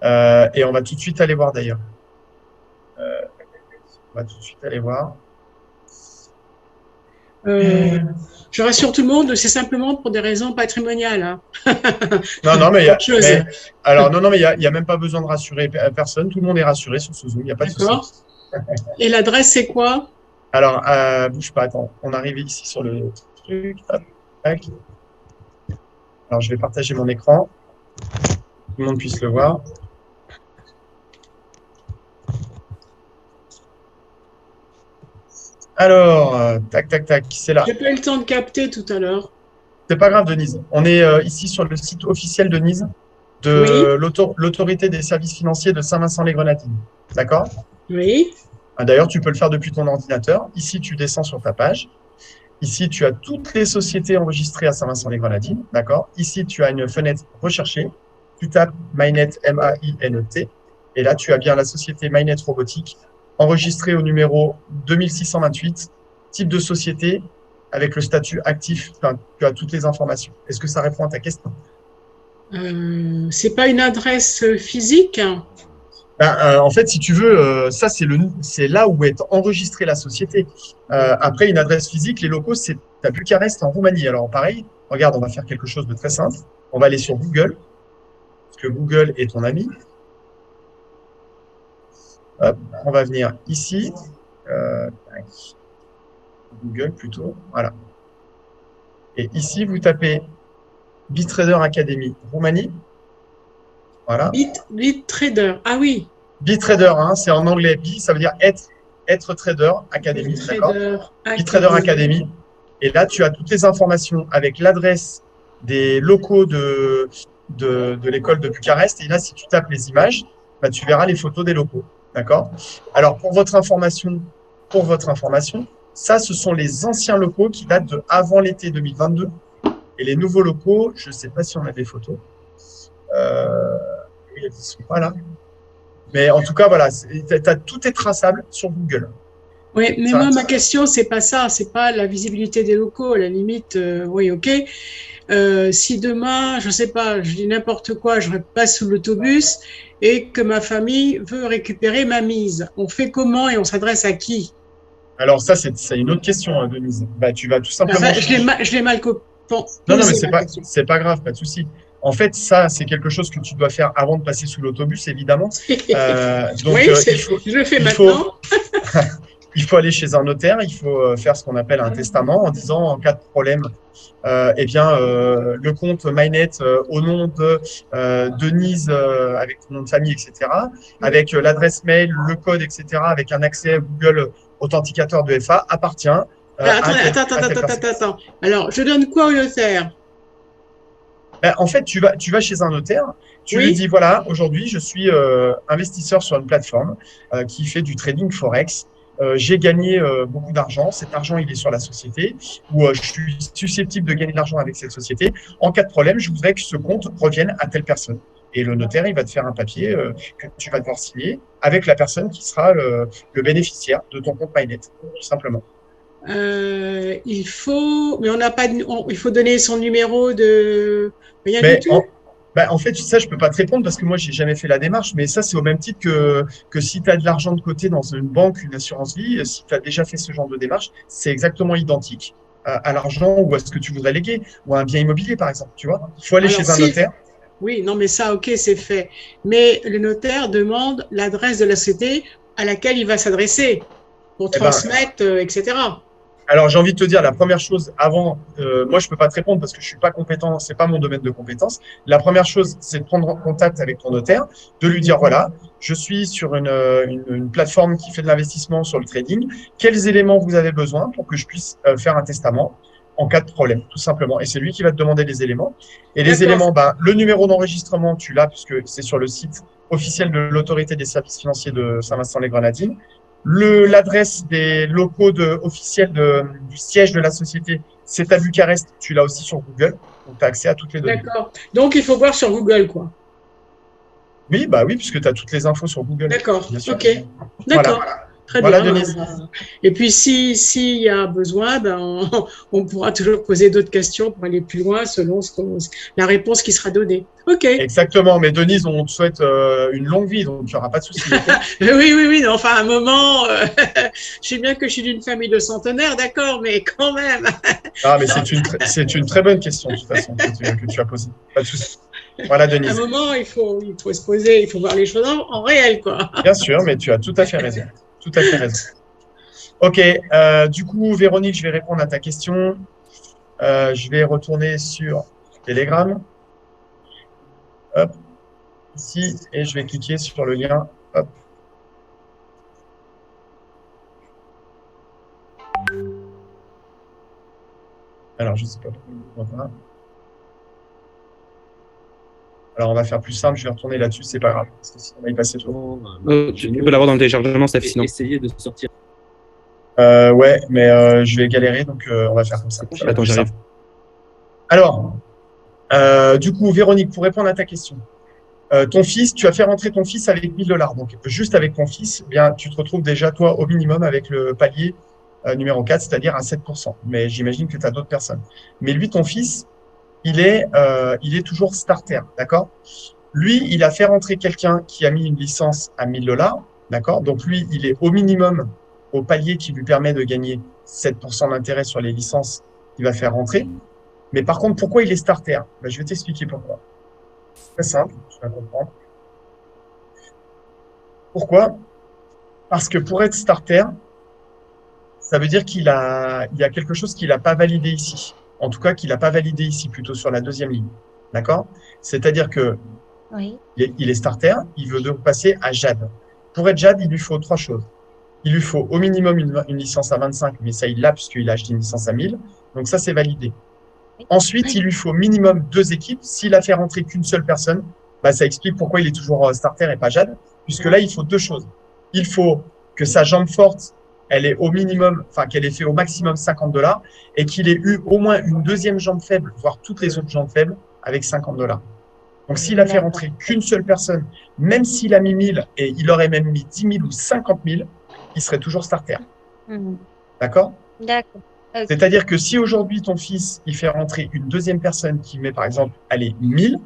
Et on va tout de suite aller voir d'ailleurs. On va tout de suite aller voir. Je rassure tout le monde, c'est simplement pour des raisons patrimoniales. Hein. Non, mais il n'y a même pas besoin de rassurer personne. Tout le monde est rassuré sur ce Zoom. Il n'y a pas de souci. Et l'adresse, c'est quoi? Alors, bouge pas, attends. On arrive ici sur le truc. Tac. Alors, je vais partager mon écran. Tout le monde puisse le voir. Alors, tac, c'est là. J'ai pas eu le temps de capter tout à l'heure. C'est pas grave, Denise. On est ici sur le site officiel de Nice de l'autorité des services financiers de Saint-Vincent-les-Grenadines. D'accord? Oui. D'ailleurs, tu peux le faire depuis ton ordinateur. Ici, tu descends sur ta page. Ici, tu as toutes les sociétés enregistrées à Saint-Vincent-les-Grenadines. D'accord? Ici, tu as une fenêtre recherchée. Tu tapes MyNet, M-A-I-N-E-T. Et là, tu as bien la société MyNet Robotique, enregistrée au numéro 2628, type de société, avec le statut actif. Enfin, tu as toutes les informations. Est-ce que ça répond à ta question? C'est pas une adresse physique? En fait, si tu veux, ça, c'est là où est enregistrée la société. Après, une adresse physique, les locaux, c'est à Bucarest, en Roumanie. Alors, pareil, regarde, on va faire quelque chose de très simple. On va aller sur Google, parce que Google est ton ami. Hop, on va venir ici. Google plutôt, voilà. Et ici, vous tapez BitTrader Academy Roumanie. Voilà. BitTrader, ah oui. BitTrader, hein, c'est en anglais. B, ça veut dire être trader Academy. BitTrader Academy. Et là, tu as toutes les informations avec l'adresse des locaux de l'école de Bucarest. Et là, si tu tapes les images, bah, tu verras les photos des locaux. D'accord? Alors, pour votre information, ça, ce sont les anciens locaux qui datent de avant l'été 2022. Et les nouveaux locaux, je ne sais pas si on a des photos. Ils ne sont pas là. Mais en tout cas, voilà, tout est traçable sur Google. Oui, mais moi, ma question, c'est pas ça. C'est pas la visibilité des locaux. À la limite, oui, ok. Si demain, je sais pas, je dis n'importe quoi, je passe sous l'autobus et que ma famille veut récupérer ma mise, on fait comment et on s'adresse à qui? Alors ça, c'est une autre question, Denise. Bah, tu vas tout simplement… Je l'ai mal compris. Non, mais c'est pas grave, pas de souci. En fait, ça, c'est quelque chose que tu dois faire avant de passer sous l'autobus, évidemment. Donc, oui, je le fais maintenant. Il faut aller chez un notaire, il faut faire ce qu'on appelle un testament en disant, en cas de problème, le compte MyNet au nom de Denise, avec ton nom de famille, etc., avec l'adresse mail, le code, etc., avec un accès Google Authenticateur de FA, appartient… Attends. Alors, je donne quoi au notaire? En fait, tu vas chez un notaire, tu lui dis, voilà, aujourd'hui, je suis investisseur sur une plateforme qui fait du trading Forex. j'ai gagné beaucoup d'argent, cet argent il est sur la société, ou je suis susceptible de gagner de l'argent avec cette société. En cas de problème, je voudrais que ce compte revienne à telle personne. Et le notaire, il va te faire un papier que tu vas devoir signer avec la personne qui sera le bénéficiaire de ton compte MyNet, tout simplement. Mais on n'a pas, il faut donner son numéro de rien du tout. En fait, ça, je peux pas te répondre parce que moi, j'ai jamais fait la démarche, mais ça, c'est au même titre que si tu as de l'argent de côté dans une banque, une assurance vie, si tu as déjà fait ce genre de démarche, c'est exactement identique à l'argent ou à ce que tu voudrais léguer, ou à un bien immobilier, par exemple, tu vois. Il faut aller chez un notaire. Oui, non, mais ça, ok, c'est fait. Mais le notaire demande l'adresse de la société à laquelle il va s'adresser pour transmettre, etc. Alors, j'ai envie de te dire, la première chose avant, moi, je peux pas te répondre parce que je suis pas compétent, c'est pas mon domaine de compétence. La première chose, c'est de prendre contact avec ton notaire, de lui dire, voilà, je suis sur une plateforme qui fait de l'investissement sur le trading. Quels éléments vous avez besoin pour que je puisse faire un testament en cas de problème, tout simplement. Et c'est lui qui va te demander les éléments. Et les éléments, le numéro d'enregistrement, tu l'as puisque c'est sur le site officiel de l'autorité des services financiers de Saint-Vincent-les-Grenadines. L'adresse des locaux officiels du siège de la société, c'est à Bucarest. Tu l'as aussi sur Google. Donc, tu as accès à toutes les données. D'accord. Donc, il faut voir sur Google, quoi. Oui, oui, puisque tu as toutes les infos sur Google. D'accord. OK. D'accord. Voilà. Très bien. Denise. Et puis, s'il y a besoin, on pourra toujours poser d'autres questions pour aller plus loin selon la réponse qui sera donnée. OK. Exactement. Mais Denise, on te souhaite une longue vie, donc il n'y aura pas de souci. Oui. Non, enfin, à un moment, je sais bien que je suis d'une famille de centenaires, d'accord, mais quand même. Ah, mais c'est une très bonne question, de toute façon, que tu as posée. Pas de souci. Voilà, Denise. À un moment, il faut se poser, il faut voir les choses en réel, quoi. Bien sûr, mais tu as tout à fait raison. Tout à fait raison. Ok, du coup, Véronique, je vais répondre à ta question. Je vais retourner sur Telegram. Hop, ici, et je vais cliquer sur le lien. Hop. Alors, je ne sais pas pourquoi. Alors, on va faire plus simple. Je vais retourner là-dessus. C'est pas grave. Parce que sinon, on va y passer trop. Tu peux l'avoir dans le téléchargement, Steph, sinon. Essayer de sortir. Ouais, mais je vais galérer. Donc, on va faire comme ça. Attends, j'arrive. Alors, du coup, Véronique, pour répondre à ta question, ton fils, tu as fait rentrer ton fils avec $1000. Donc, juste avec ton fils, bien, tu te retrouves déjà, toi, au minimum avec le palier numéro 4, c'est-à-dire à 7%. Mais j'imagine que tu as d'autres personnes. Mais lui, ton fils, il est toujours starter, d'accord? Lui, il a fait rentrer quelqu'un qui a mis une licence à $1000, d'accord? Donc, lui, il est au minimum au palier qui lui permet de gagner 7% d'intérêt sur les licences qu'il va faire rentrer. Mais par contre, pourquoi il est starter? Je vais t'expliquer pourquoi. C'est très simple, tu vas comprendre. Pourquoi? Parce que pour être starter, ça veut dire il y a quelque chose qu'il n'a pas validé ici. En tout cas, qu'il n'a pas validé ici, plutôt sur la deuxième ligne. D'accord? C'est-à-dire que il est starter, il veut donc passer à Jade. Pour être Jade, il lui faut 3 choses. Il lui faut au minimum une licence à 25, mais ça, il l'a puisqu'il a acheté une licence à 1000. Donc ça, c'est validé. Ensuite, il lui faut minimum 2 équipes. S'il a fait rentrer qu'une seule personne, ça explique pourquoi il est toujours starter et pas Jade, puisque là, il faut 2 choses. Il faut que sa jambe forte, elle est au minimum, enfin qu'elle ait fait au maximum $50 et qu'il ait eu au moins une deuxième jambe faible, voire toutes les autres jambes faibles, avec $50. Donc, s'il a fait rentrer qu'une seule personne, même s'il a mis 1000 et il aurait même mis 10 000 ou 50 000, il serait toujours starter. D'accord? D'accord. Okay. C'est-à-dire que si aujourd'hui, ton fils, il fait rentrer une deuxième personne qui met, par exemple, allez, 1000,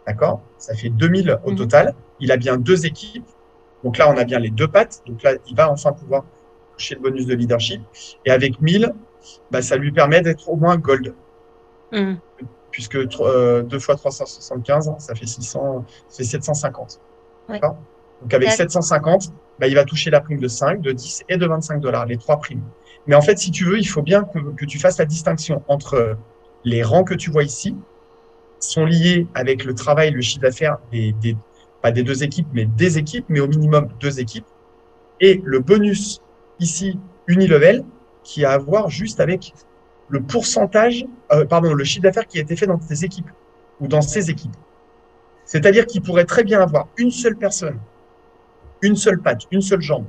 d'accord? Ça fait 2000 au total. Il a bien 2 équipes. Donc là, on a bien les 2 pattes. Donc là, il va enfin pouvoir toucher le bonus de leadership. Et avec 1000, ça lui permet d'être au moins gold. Puisque 2 fois 375, ça fait 600, ça fait 750. D'accord? Donc avec 750, il va toucher la prime de 5, de 10 et de $25, les 3 primes. Mais en fait, si tu veux, il faut bien que tu fasses la distinction entre les rangs que tu vois ici, sont liés avec le travail, le chiffre d'affaires pas des 2 équipes, mais des équipes, mais au minimum 2 équipes, et le bonus ici, unilevel, qui a à voir juste avec le pourcentage, le chiffre d'affaires qui a été fait dans tes équipes ou dans ces équipes. C'est-à-dire qu'il pourrait très bien avoir une seule personne, une seule patte, une seule jambe,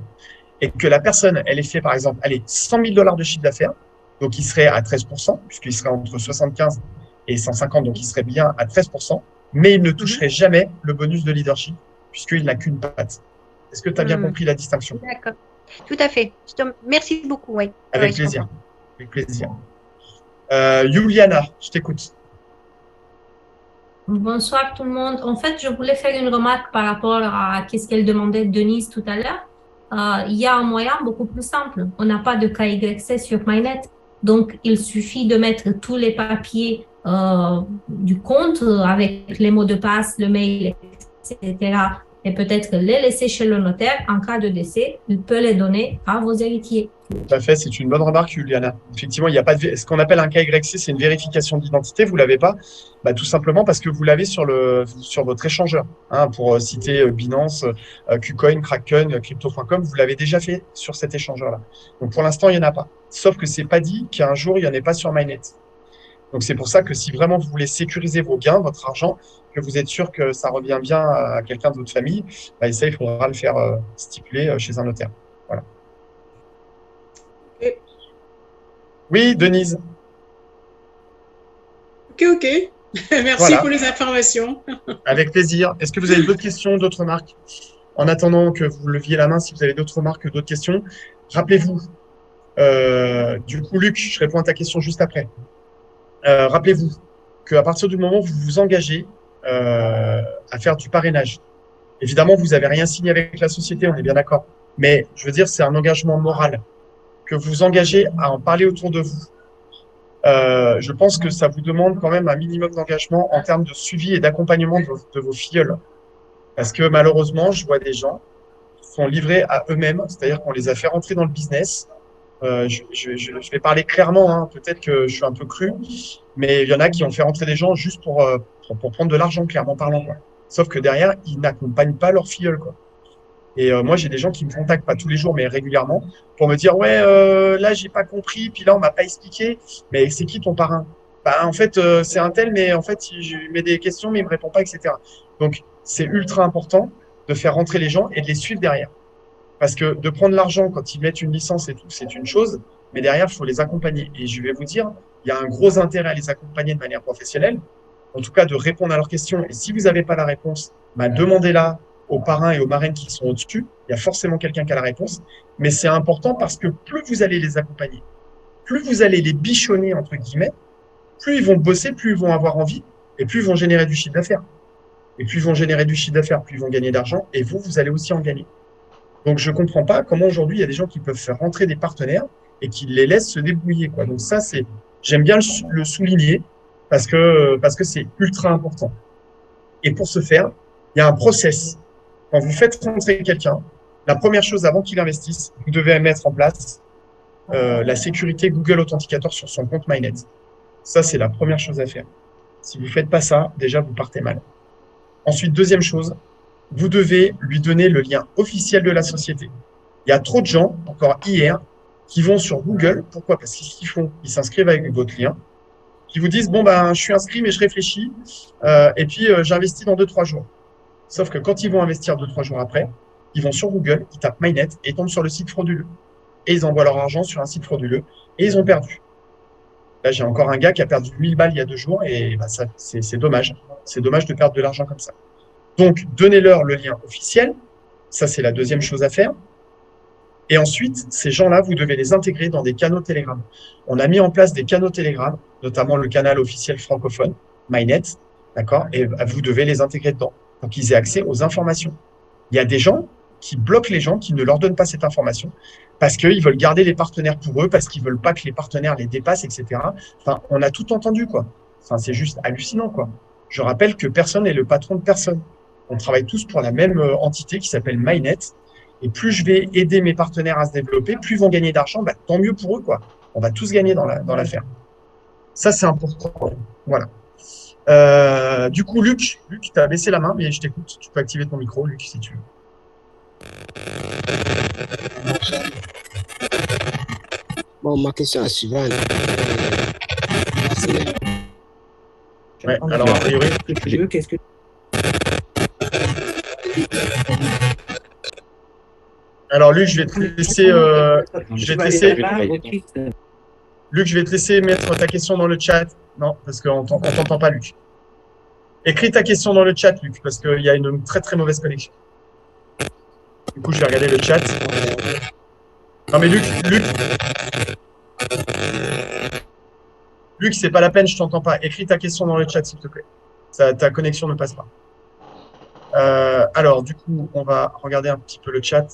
et que la personne, elle ait fait, par exemple, allez, 100 000 $ de chiffre d'affaires, donc il serait à 13%, puisqu'il serait entre 75 et 150, donc il serait bien à 13%, mais il ne toucherait jamais le bonus de leadership, puisqu'il n'a qu'une patte. Est-ce que tu as bien compris la distinction? D'accord. Tout à fait. Merci beaucoup. Oui. Avec plaisir. Avec plaisir. Juliana, je t'écoute. Bonsoir tout le monde. En fait, je voulais faire une remarque par rapport à ce qu'elle demandait Denise tout à l'heure. Il y a un moyen beaucoup plus simple. On n'a pas de KYC sur MyNet. Donc, il suffit de mettre tous les papiers du compte avec les mots de passe, le mail, etc. Et peut-être les laisser chez le notaire. En cas de décès, il peut les donner à vos héritiers. Tout à fait, c'est une bonne remarque, Juliana. Effectivement, il n'y a pas de ce qu'on appelle un KYC, c'est une vérification d'identité. Vous l'avez pas, tout simplement parce que vous l'avez sur votre échangeur. Pour citer Binance, KuCoin, Kraken, Crypto.com, vous l'avez déjà fait sur cet échangeur-là. Donc pour l'instant, il n'y en a pas. Sauf que c'est pas dit qu'un jour il n'y en ait pas sur MyNet. Donc c'est pour ça que si vraiment vous voulez sécuriser vos gains, votre argent, que vous êtes sûr que ça revient bien à quelqu'un de votre famille, et ça, il faudra le faire stipuler chez un notaire. Voilà. Okay. Oui, Denise. Ok. Merci voilà. pour les informations. Avec plaisir. Est-ce que vous avez d'autres questions, d'autres remarques? En attendant que vous leviez la main, si vous avez d'autres remarques, d'autres questions, rappelez-vous. Du coup, Luc, je réponds à ta question juste après. Rappelez-vous qu'à partir du moment où vous vous engagez à faire du parrainage, évidemment, vous n'avez rien signé avec la société, on est bien d'accord. Mais je veux dire, c'est un engagement moral que vous vous engagez à en parler autour de vous. Je pense que ça vous demande quand même un minimum d'engagement en termes de suivi et d'accompagnement de vos filleuls. Parce que malheureusement, je vois des gens qui sont livrés à eux-mêmes, c'est-à-dire qu'on les a fait rentrer dans le business. Je vais parler clairement, peut-être que je suis un peu cru, mais il y en a qui ont fait rentrer des gens juste pour prendre de l'argent, clairement parlant, quoi. Sauf que derrière, ils n'accompagnent pas leur filleul, quoi. Et moi, j'ai des gens qui me contactent, pas tous les jours, mais régulièrement, pour me dire, ouais, là, j'ai pas compris, puis là, on m'a pas expliqué, mais c'est qui ton parrain? En fait, c'est un tel, mais en fait, je lui mets des questions, mais il me répond pas, etc. Donc, c'est ultra important de faire rentrer les gens et de les suivre derrière. Parce que de prendre l'argent quand ils mettent une licence et tout, c'est une chose, mais derrière, il faut les accompagner. Et je vais vous dire, il y a un gros intérêt à les accompagner de manière professionnelle, en tout cas de répondre à leurs questions. Et si vous n'avez pas la réponse, demandez-la aux parrains et aux marraines qui sont au-dessus. Il y a forcément quelqu'un qui a la réponse. Mais c'est important parce que plus vous allez les accompagner, plus vous allez les bichonner, entre guillemets, plus ils vont bosser, plus ils vont avoir envie, et plus ils vont générer du chiffre d'affaires. Et plus ils vont générer du chiffre d'affaires, plus ils vont gagner d'argent, et vous allez aussi en gagner. Donc, je ne comprends pas comment aujourd'hui, il y a des gens qui peuvent faire rentrer des partenaires et qui les laissent se débrouiller, quoi. Donc, ça, j'aime bien le souligner parce que c'est ultra important. Et pour ce faire, il y a un process. Quand vous faites rentrer quelqu'un, la première chose avant qu'il investisse, vous devez mettre en place la sécurité Google Authenticator sur son compte MyNet. Ça, c'est la première chose à faire. Si vous ne faites pas ça, déjà, vous partez mal. Ensuite, deuxième chose, vous devez lui donner le lien officiel de la société. Il y a trop de gens, encore hier, qui vont sur Google. Pourquoi? Parce qu'ils font, ils s'inscrivent avec votre lien, qui vous disent, bon, je suis inscrit, mais je réfléchis, et puis j'investis dans 2-3 jours. Sauf que quand ils vont investir 2-3 jours après, ils vont sur Google, ils tapent MyNet et ils tombent sur le site frauduleux. Et ils envoient leur argent sur un site frauduleux et ils ont perdu. Là, j'ai encore un gars qui a perdu 1000 balles il y a 2 jours et c'est dommage. C'est dommage de perdre de l'argent comme ça. Donc, donnez-leur le lien officiel. Ça, c'est la deuxième chose à faire. Et ensuite, ces gens-là, vous devez les intégrer dans des canaux Telegram. On a mis en place des canaux Telegram, notamment le canal officiel francophone, MyNet, d'accord? Et vous devez les intégrer dedans pour qu'ils aient accès aux informations. Il y a des gens qui bloquent les gens, qui ne leur donnent pas cette information parce qu'ils veulent garder les partenaires pour eux, parce qu'ils veulent pas que les partenaires les dépassent, etc. Enfin, on a tout entendu, quoi. Enfin, c'est juste hallucinant, quoi. Je rappelle que personne n'est le patron de personne. On travaille tous pour la même entité qui s'appelle MyNet. Et plus je vais aider mes partenaires à se développer, plus ils vont gagner d'argent, tant mieux pour eux, quoi. On va tous gagner dans l'affaire. Ça, c'est important. Voilà. Du coup, Luc, tu as baissé la main, mais je t'écoute. Tu peux activer ton micro, Luc, si tu veux. Bon, ma question est suivante. Ouais, alors, a priori, qu'est-ce que Alors, Luc, je vais te laisser, Luc, je vais te laisser mettre ta question dans le chat. Non, parce qu'on ne t'entend pas, Luc. Écris ta question dans le chat, Luc, parce qu'il y a une très très mauvaise connexion. Du coup, je vais regarder le chat. Non, mais Luc, c'est pas la peine, je t'entends pas. Écris ta question dans le chat, s'il te plaît. Ta connexion ne passe pas. Alors, du coup, on va regarder un petit peu le chat.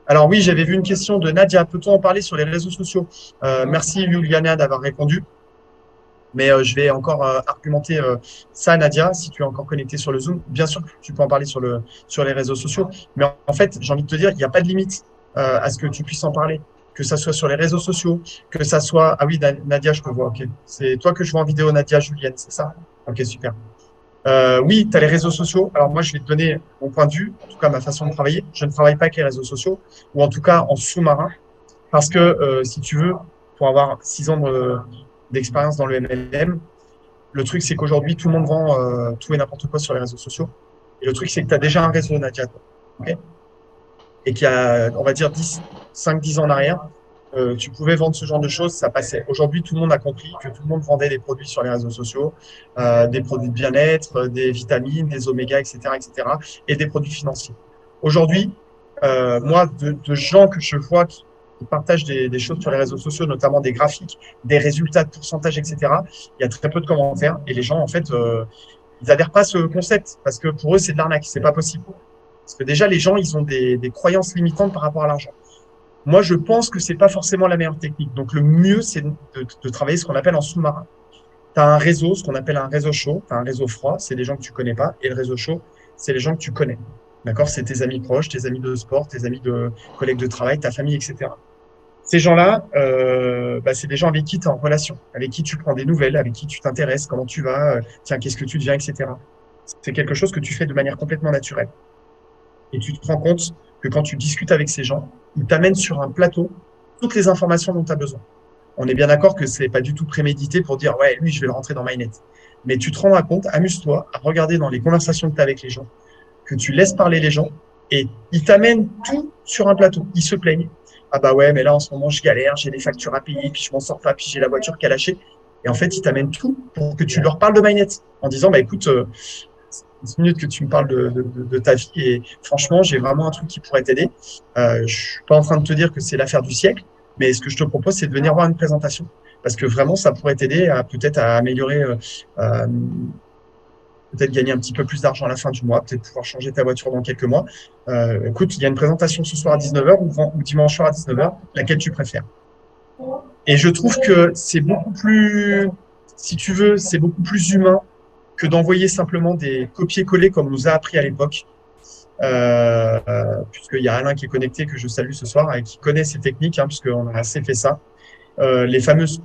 Alors oui, j'avais vu une question de Nadia. Peut-on en parler sur les réseaux sociaux? Merci, Juliana, d'avoir répondu. Mais je vais encore argumenter ça, Nadia, si tu es encore connecté sur le Zoom. Bien sûr que tu peux en parler sur les réseaux sociaux. Mais en fait, j'ai envie de te dire, il n'y a pas de limite à ce que tu puisses en parler. Que ça soit sur les réseaux sociaux, que ça soit… Ah oui, Nadia, je te vois, ok. C'est toi que je vois en vidéo, Nadia, Julienne, c'est ça? Ok, super. Oui, tu as les réseaux sociaux. Alors moi, je vais te donner mon point de vue, en tout cas ma façon de travailler. Je ne travaille pas avec les réseaux sociaux, ou en tout cas en sous-marin, parce que si tu veux, pour avoir 6 ans d'expérience dans le MLM, le truc, c'est qu'aujourd'hui, tout le monde vend tout et n'importe quoi sur les réseaux sociaux. Et le truc, c'est que tu as déjà un réseau, Nadia, toi, okay, et qu'il y a, on va dire, 5-10 ans en arrière, tu pouvais vendre ce genre de choses, ça passait. Aujourd'hui, tout le monde a compris que tout le monde vendait des produits sur les réseaux sociaux, des produits de bien-être, des vitamines, des oméga, etc., et des produits financiers. Aujourd'hui, moi, de gens que je vois qui partagent des choses sur les réseaux sociaux, notamment des graphiques, des résultats de pourcentage, etc., il y a très peu de commentaires et les gens, en fait, ils adhèrent pas à ce concept parce que pour eux, c'est de l'arnaque, c'est pas possible. Parce que déjà, les gens, ils ont des croyances limitantes par rapport à l'argent. Moi, je pense que c'est pas forcément la meilleure technique. Donc, le mieux, c'est de travailler ce qu'on appelle en sous-marin. Tu as un réseau, ce qu'on appelle un réseau chaud, tu as un réseau froid, c'est des gens que tu connais pas, et le réseau chaud, c'est les gens que tu connais. D'accord? C'est tes amis proches, tes amis de sport, tes amis de collègues de travail, ta famille, etc. Ces gens-là, c'est des gens avec qui tu es en relation, avec qui tu prends des nouvelles, avec qui tu t'intéresses, comment tu vas, tiens, qu'est-ce que tu deviens, etc. C'est quelque chose que tu fais de manière complètement naturelle. Et tu te rends compte que quand tu discutes avec ces gens, ils t'amènent sur un plateau toutes les informations dont tu as besoin. On est bien d'accord que c'est pas du tout prémédité pour dire, ouais, lui, je vais le rentrer dans MyNet. Mais tu te rendras compte, amuse-toi à regarder dans les conversations que tu as avec les gens, que tu laisses parler les gens, et ils t'amènent tout sur un plateau. Ils se plaignent. Ah bah ouais, mais là, en ce moment, je galère, j'ai des factures à payer, puis je m'en sors pas, puis j'ai la voiture qui a lâché. Et en fait, ils t'amènent tout pour que tu leur parles de MyNet, en disant, bah écoute, 10 minutes que tu me parles de ta vie et franchement, j'ai vraiment un truc qui pourrait t'aider. Je suis pas en train de te dire que c'est l'affaire du siècle, mais ce que je te propose, c'est de venir voir une présentation parce que vraiment, ça pourrait t'aider à peut-être à améliorer, peut-être gagner un petit peu plus d'argent à la fin du mois, peut-être pouvoir changer ta voiture dans quelques mois. Écoute, il y a une présentation ce soir à 19h ou dimanche soir à 19h, laquelle tu préfères. Et je trouve que c'est beaucoup plus, si tu veux, c'est beaucoup plus humain que d'envoyer simplement des copier-coller comme on nous a appris à l'époque. Puisqu'il y a Alain qui est connecté, que je salue ce soir, et qui connaît ces techniques, puisqu'on a assez fait ça. Les fameuses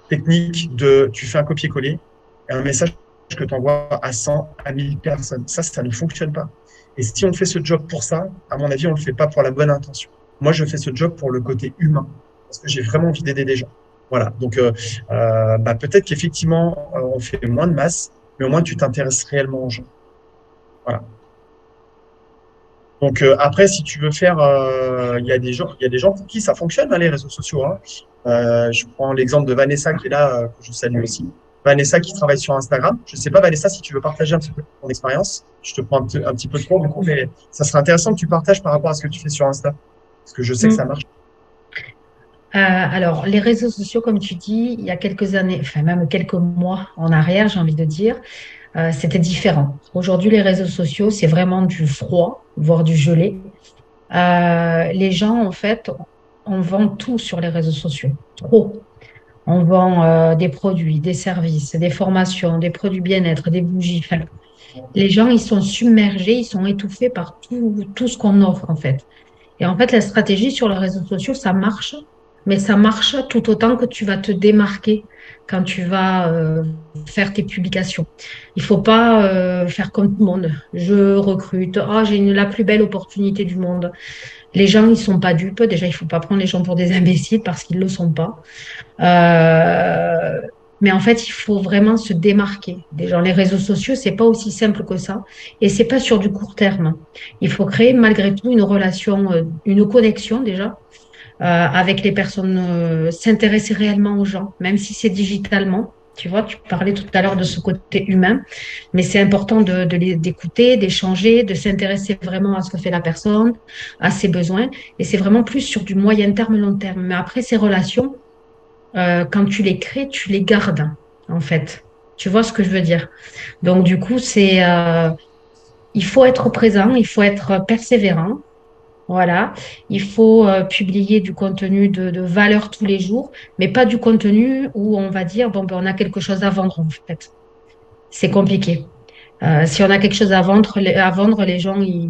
techniques de tu fais un copier-coller et un message que tu envoies à 100, à 1000 personnes. Ça ne fonctionne pas. Et si on fait ce job pour ça, à mon avis, on ne le fait pas pour la bonne intention. Moi, je fais ce job pour le côté humain, parce que j'ai vraiment envie d'aider des gens. Voilà. Donc, peut-être qu'effectivement, on fait moins de masse, mais au moins, tu t'intéresses réellement aux gens. Voilà. Donc, après, si tu veux faire… il y a des gens pour qui ça fonctionne, les réseaux sociaux. Je prends l'exemple de Vanessa qui est là, que je salue aussi. Vanessa qui travaille sur Instagram. Je ne sais pas, Vanessa, si tu veux partager un petit peu ton expérience. Je te prends un petit peu de temps, du coup, mais ça serait intéressant que tu partages par rapport à ce que tu fais sur Insta. Parce que je sais que ça marche. Alors, les réseaux sociaux, comme tu dis, il y a quelques années, enfin même quelques mois en arrière, j'ai envie de dire, c'était différent. Aujourd'hui, les réseaux sociaux, c'est vraiment du froid, voire du gelé. Les gens, en fait, on vend tout sur les réseaux sociaux, trop. On vend des produits, des services, des formations, des produits bien-être, des bougies. Enfin, les gens, ils sont submergés, ils sont étouffés par tout ce qu'on offre, en fait. Et en fait, la stratégie sur les réseaux sociaux, ça marche, mais ça marche tout autant que tu vas te démarquer quand tu vas faire tes publications. Il ne faut pas faire comme tout le monde. Je recrute, j'ai la plus belle opportunité du monde. Les gens, ils ne sont pas dupes. Déjà, il ne faut pas prendre les gens pour des imbéciles parce qu'ils ne le sont pas. Mais en fait, il faut vraiment se démarquer. Déjà, les réseaux sociaux, c'est pas aussi simple que ça. Et c'est pas sur du court terme. Il faut créer malgré tout une relation, une connexion déjà avec les personnes, s'intéresser réellement aux gens, même si c'est digitalement. Tu vois, tu parlais tout à l'heure de ce côté humain, mais c'est important d'écouter, d'échanger, de s'intéresser vraiment à ce que fait la personne, à ses besoins. Et c'est vraiment plus sur du moyen terme, long terme. Mais après, ces relations, quand tu les crées, tu les gardes, en fait. Tu vois ce que je veux dire? Donc, du coup, il faut être présent, il faut être persévérant. Voilà, il faut publier du contenu de valeur tous les jours, mais pas du contenu où on va dire, bon, ben, on a quelque chose à vendre, en fait. C'est compliqué. Si on a quelque chose à vendre, les gens, ils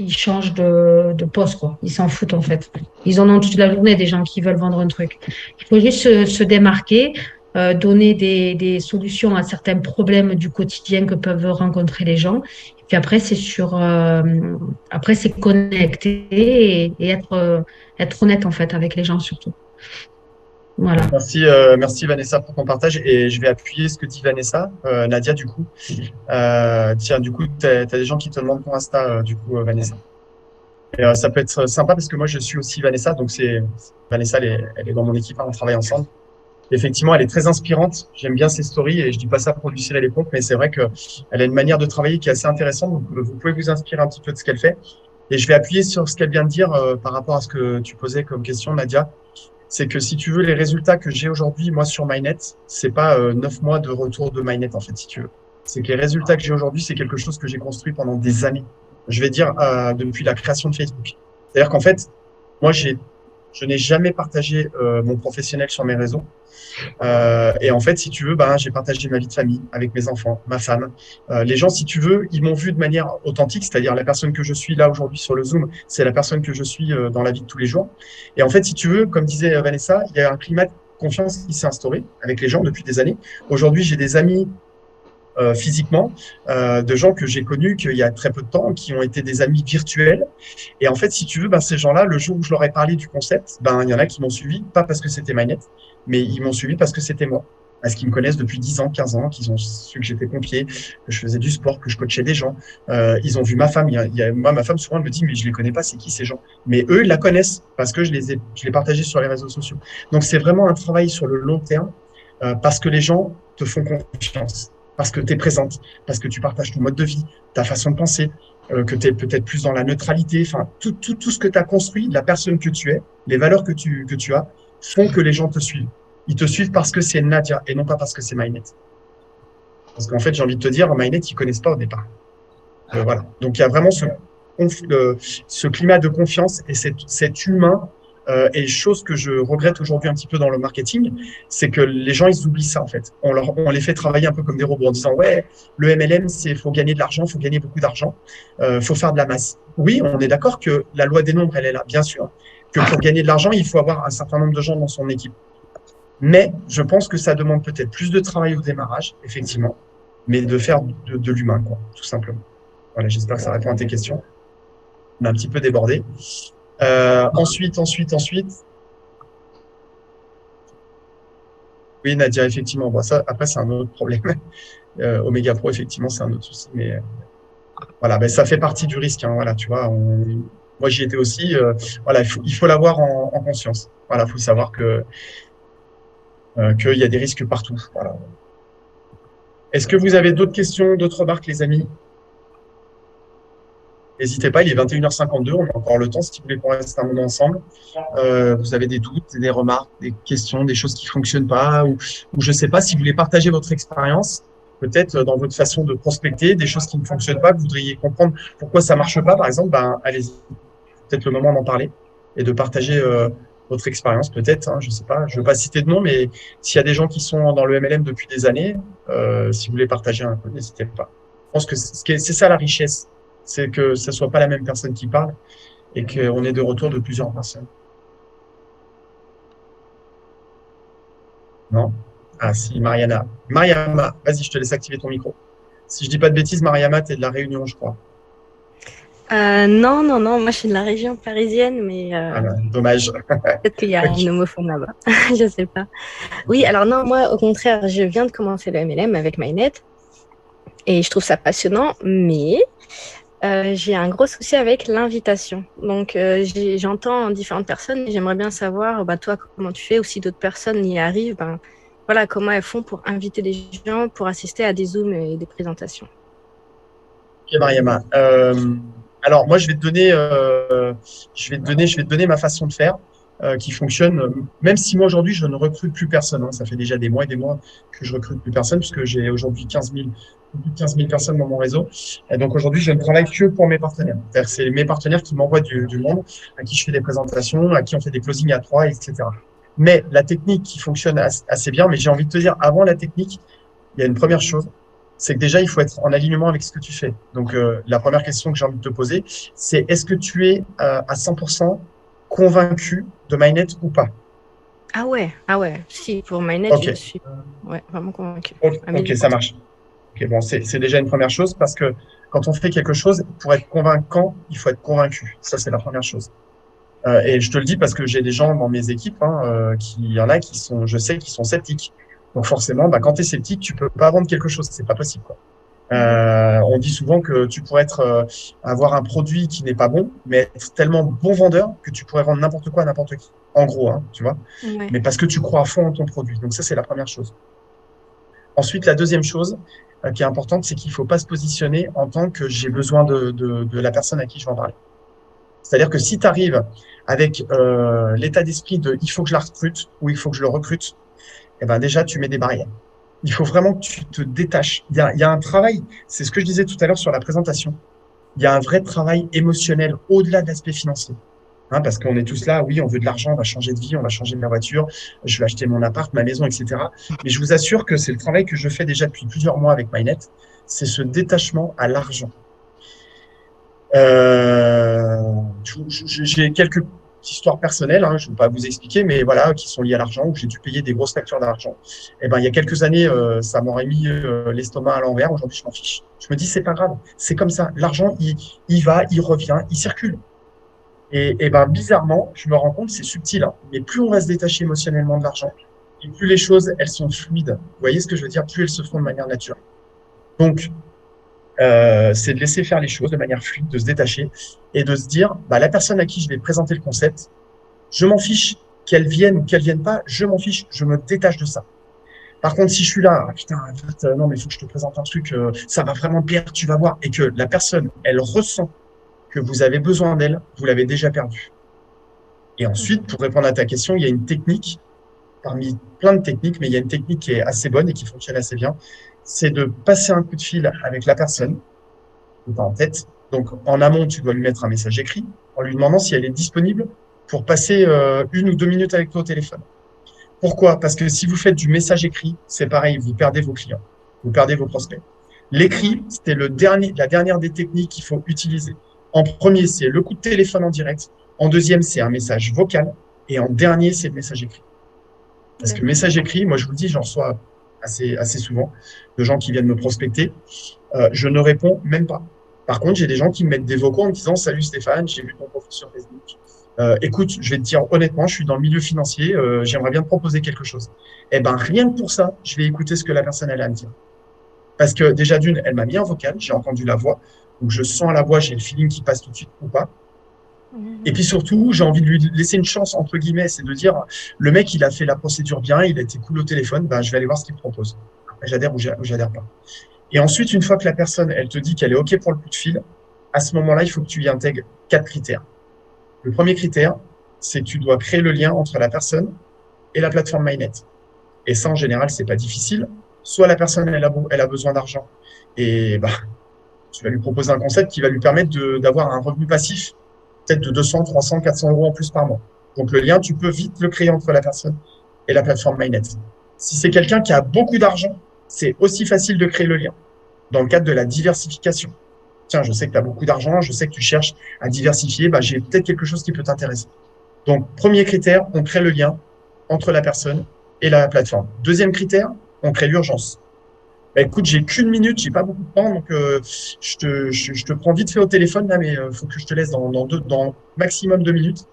changent de poste, quoi. Ils s'en foutent, en fait. Ils en ont toute la journée, des gens qui veulent vendre un truc. Il faut juste se démarquer, donner des solutions à certains problèmes du quotidien que peuvent rencontrer les gens. Et puis après, après, c'est connecter et être honnête, en fait, avec les gens, surtout. Voilà. Merci Vanessa pour ton partage et je vais appuyer ce que dit Vanessa. Nadia, du coup, tiens, du coup, tu as des gens qui te demandent ton Insta, du coup, Vanessa. Et, ça peut être sympa parce que moi, je suis aussi Vanessa, donc Vanessa, elle est dans mon équipe, hein, on travaille ensemble. Effectivement, elle est très inspirante. J'aime bien ses stories et je dis pas ça pour lui cirer les pompes, mais c'est vrai qu'elle a une manière de travailler qui est assez intéressante. Donc, vous pouvez vous inspirer un petit peu de ce qu'elle fait. Et je vais appuyer sur ce qu'elle vient de dire par rapport à ce que tu posais comme question, Nadia. C'est que si tu veux, les résultats que j'ai aujourd'hui, moi, sur MyNet, c'est pas 9 mois de retour de MyNet, en fait, si tu veux. C'est que les résultats que j'ai aujourd'hui, c'est quelque chose que j'ai construit pendant des années. Je vais dire depuis la création de Facebook. C'est-à-dire qu'en fait, moi, je n'ai jamais partagé mon professionnel sur mes réseaux. Et en fait, si tu veux, j'ai partagé ma vie de famille avec mes enfants, ma femme. Les gens, si tu veux, ils m'ont vu de manière authentique, c'est-à-dire la personne que je suis là aujourd'hui sur le Zoom, c'est la personne que je suis dans la vie de tous les jours. Et en fait, si tu veux, comme disait Vanessa, il y a un climat de confiance qui s'est instauré avec les gens depuis des années. Aujourd'hui, j'ai des amis physiquement, de gens que j'ai connus qu'il y a très peu de temps, qui ont été des amis virtuels. Et en fait, si tu veux, ces gens-là, le jour où je leur ai parlé du concept, il y en a qui m'ont suivi, pas parce que c'était MyNet, mais ils m'ont suivi parce que c'était moi. Parce qu'ils me connaissent depuis 10 ans, 15 ans, qu'ils ont su que j'étais pompier, que je faisais du sport, que je coachais des gens. Ils ont vu ma femme. Moi, ma femme, souvent, elle me dit, mais je les connais pas, c'est qui ces gens? Mais eux, ils la connaissent parce que je l'ai partagé sur les réseaux sociaux. Donc, c'est vraiment un travail sur le long terme parce que les gens te font confiance, parce que tu es présente, parce que tu partages ton mode de vie, ta façon de penser, que tu es peut-être plus dans la neutralité, enfin, tout ce que tu as construit, la personne que tu es, les valeurs que tu as, font que les gens te suivent. Ils te suivent parce que c'est Nadia et non pas parce que c'est MyNet. Parce qu'en fait, j'ai envie de te dire, MyNet, ils connaissent pas au départ. Voilà. Donc, il y a vraiment ce climat de confiance et cet humain. Et chose que je regrette aujourd'hui un petit peu dans le marketing, c'est que les gens, ils oublient ça, en fait. On les fait travailler un peu comme des robots en disant, ouais, le MLM, faut gagner de l'argent, faut gagner beaucoup d'argent, faut faire de la masse. Oui, on est d'accord que la loi des nombres, elle est là, bien sûr, que pour gagner de l'argent, il faut avoir un certain nombre de gens dans son équipe. Mais je pense que ça demande peut-être plus de travail au démarrage, effectivement, mais de faire de l'humain, quoi, tout simplement. Voilà, j'espère que ça répond à tes questions. On a un petit peu débordé. Ensuite. Oui, Nadia, effectivement. Bon, ça, après, c'est un autre problème. Omega Pro, effectivement, c'est un autre souci. Mais voilà, ça fait partie du risque. Hein, voilà, tu vois, moi, j'y étais aussi. Voilà, il faut l'avoir en conscience. Voilà, il faut savoir qu'il y a des risques partout. Voilà. Est-ce que vous avez d'autres questions, d'autres remarques, les amis? N'hésitez pas, il est 21h52, on a encore le temps si vous voulez qu'on reste un moment ensemble. Vous avez des doutes, des remarques, des questions, des choses qui ne fonctionnent pas, ou je ne sais pas si vous voulez partager votre expérience, peut-être dans votre façon de prospecter, des choses qui ne fonctionnent pas, que vous voudriez comprendre pourquoi ça ne marche pas, par exemple, allez-y, peut-être le moment d'en parler et de partager votre expérience, peut-être, hein, je ne sais pas, je ne veux pas citer de nom, mais s'il y a des gens qui sont dans le MLM depuis des années, si vous voulez partager un peu, n'hésitez pas. Je pense que c'est ça la richesse. C'est que ce ne soit pas la même personne qui parle et qu'on ait de retour de plusieurs personnes. Non? Ah si, Mariana. Mariama, vas-y, je te laisse activer ton micro. Si je dis pas de bêtises, Mariama, tu es de la Réunion, je crois. Non, non, non, moi je suis de la région parisienne, mais Dommage. peut-être qu'il y a un homophone là-bas, je sais pas. Oui, alors non, moi au contraire, je viens de commencer le MLM avec MyNet et je trouve ça passionnant, mais j'ai un gros souci avec l'invitation. Donc j'entends différentes personnes et j'aimerais bien savoir, toi, comment tu fais, ou si d'autres personnes y arrivent, voilà, comment elles font pour inviter des gens pour assister à des Zooms et des présentations. Ok, Mariama. Alors, moi, je vais te donner ma façon de faire qui fonctionne. Même si moi, aujourd'hui, je ne recrute plus personne. Ça fait déjà des mois et des mois que je recrute plus personne puisque j'ai aujourd'hui plus de 15 000 personnes dans mon réseau. Et donc, aujourd'hui, je ne travaille que pour mes partenaires. C'est-à-dire que c'est mes partenaires qui m'envoient du monde, à qui je fais des présentations, à qui on fait des closings à 3, etc. Mais la technique qui fonctionne assez bien, mais j'ai envie de te dire, avant la technique, il y a une première chose, c'est que déjà, il faut être en alignement avec ce que tu fais. Donc, la première question que j'ai envie de te poser, c'est est-ce que tu es à 100% convaincu de MyNet ou pas? Ah ouais, si, pour MyNet, Ok. je suis vraiment convaincue. Ok, ça marche. Ok, bon, c'est déjà une première chose parce que quand on fait quelque chose, pour être convaincant, il faut être convaincu. Ça, c'est la première chose. Et je te le dis parce que j'ai des gens dans mes équipes, il y en a qui sont, je sais, qui sont sceptiques. Donc forcément, quand tu es sceptique, tu peux pas vendre quelque chose, c'est pas possible, quoi. On dit souvent que tu pourrais avoir un produit qui n'est pas bon, mais être tellement bon vendeur que tu pourrais vendre n'importe quoi à n'importe qui. En gros, tu vois. Ouais. Mais parce que tu crois à fond en ton produit. Donc ça, c'est la première chose. Ensuite, la deuxième chose qui est importante, c'est qu'il faut pas se positionner en tant que j'ai besoin de la personne à qui je vais en parler. C'est-à-dire que si tu arrives avec l'état d'esprit de il faut que je la recrute ou il faut que je le recrute, eh ben déjà, tu mets des barrières. Il faut vraiment que tu te détaches. Il y a un travail, c'est ce que je disais tout à l'heure sur la présentation. Il y a un vrai travail émotionnel au-delà de l'aspect financier. Parce qu'on est tous là, oui, on veut de l'argent, on va changer de vie, on va changer ma voiture, je vais acheter mon appart, ma maison, etc. Mais je vous assure que c'est le travail que je fais déjà depuis plusieurs mois avec MyNet, c'est ce détachement à l'argent. J'ai quelques histoires personnelles, je ne vais pas vous expliquer, mais voilà, qui sont liées à l'argent, où j'ai dû payer des grosses factures d'argent. Et il y a quelques années, ça m'aurait mis l'estomac à l'envers. Aujourd'hui, je m'en fiche. Je me dis, c'est pas grave, c'est comme ça. L'argent, il va, il revient, il circule. Et bizarrement, je me rends compte, c'est subtil, mais plus on va se détacher émotionnellement de l'argent, et plus les choses, elles sont fluides. Vous voyez ce que je veux dire? Plus elles se font de manière naturelle. Donc, c'est de laisser faire les choses de manière fluide, de se détacher et de se dire, la personne à qui je vais présenter le concept, je m'en fiche qu'elle vienne ou qu'elle vienne pas, je m'en fiche, je me détache de ça. Par contre, si je suis là, non, mais il faut que je te présente un truc, ça va vraiment te plaire, tu vas voir, et que la personne, elle ressent que vous avez besoin d'elle, vous l'avez déjà perdue. Et ensuite, pour répondre à ta question, il y a une technique, parmi plein de techniques, mais il y a une technique qui est assez bonne et qui fonctionne assez bien, c'est de passer un coup de fil avec la personne que tu as en tête. Donc, en amont, tu dois lui mettre un message écrit en lui demandant si elle est disponible pour passer 1 ou 2 minutes avec toi au téléphone. Pourquoi? Parce que si vous faites du message écrit, c'est pareil, vous perdez vos clients, vous perdez vos prospects. L'écrit, c'était la dernière des techniques qu'il faut utiliser. En premier, c'est le coup de téléphone en direct. En deuxième, c'est un message vocal. Et en dernier, c'est le message écrit. Parce que le message écrit, moi, je vous le dis, j'en reçois assez souvent de gens qui viennent me prospecter. Je ne réponds même pas. Par contre, j'ai des gens qui me mettent des vocaux en me disant « Salut Stéphane, j'ai vu ton profil sur Facebook. Écoute, je vais te dire honnêtement, je suis dans le milieu financier, j'aimerais bien te proposer quelque chose. » Eh bien, rien que pour ça, je vais écouter ce que la personne elle a à me dire. Parce que déjà d'une, elle m'a mis en vocal, j'ai entendu la voix, donc je sens la voix, j'ai le feeling qui passe tout de suite ou pas. Et puis surtout, j'ai envie de lui laisser une chance, entre guillemets, c'est de dire, le mec, il a fait la procédure bien, il a été cool au téléphone, je vais aller voir ce qu'il me propose. Après, j'adhère ou j'adhère pas. Et ensuite, une fois que la personne, elle te dit qu'elle est OK pour le coup de fil, à ce moment-là, il faut que tu y intègres 4 critères. Le premier critère, c'est que tu dois créer le lien entre la personne et la plateforme MyNet. Et ça, en général, c'est pas difficile. Soit la personne, elle a besoin d'argent et tu vas lui proposer un concept qui va lui permettre d'avoir un revenu passif, peut-être de 200, 300, 400 euros en plus par mois. Donc, le lien, tu peux vite le créer entre la personne et la plateforme MyNet. Si c'est quelqu'un qui a beaucoup d'argent, c'est aussi facile de créer le lien dans le cadre de la diversification. Tiens, je sais que tu as beaucoup d'argent, je sais que tu cherches à diversifier, j'ai peut-être quelque chose qui peut t'intéresser. Donc, premier critère, on crée le lien entre la personne et la plateforme. Deuxième critère, on crée l'urgence. Bah, écoute, j'ai qu'une minute, j'ai pas beaucoup de temps, donc je te prends vite fait au téléphone là, mais faut que je te laisse dans maximum 2 minutes.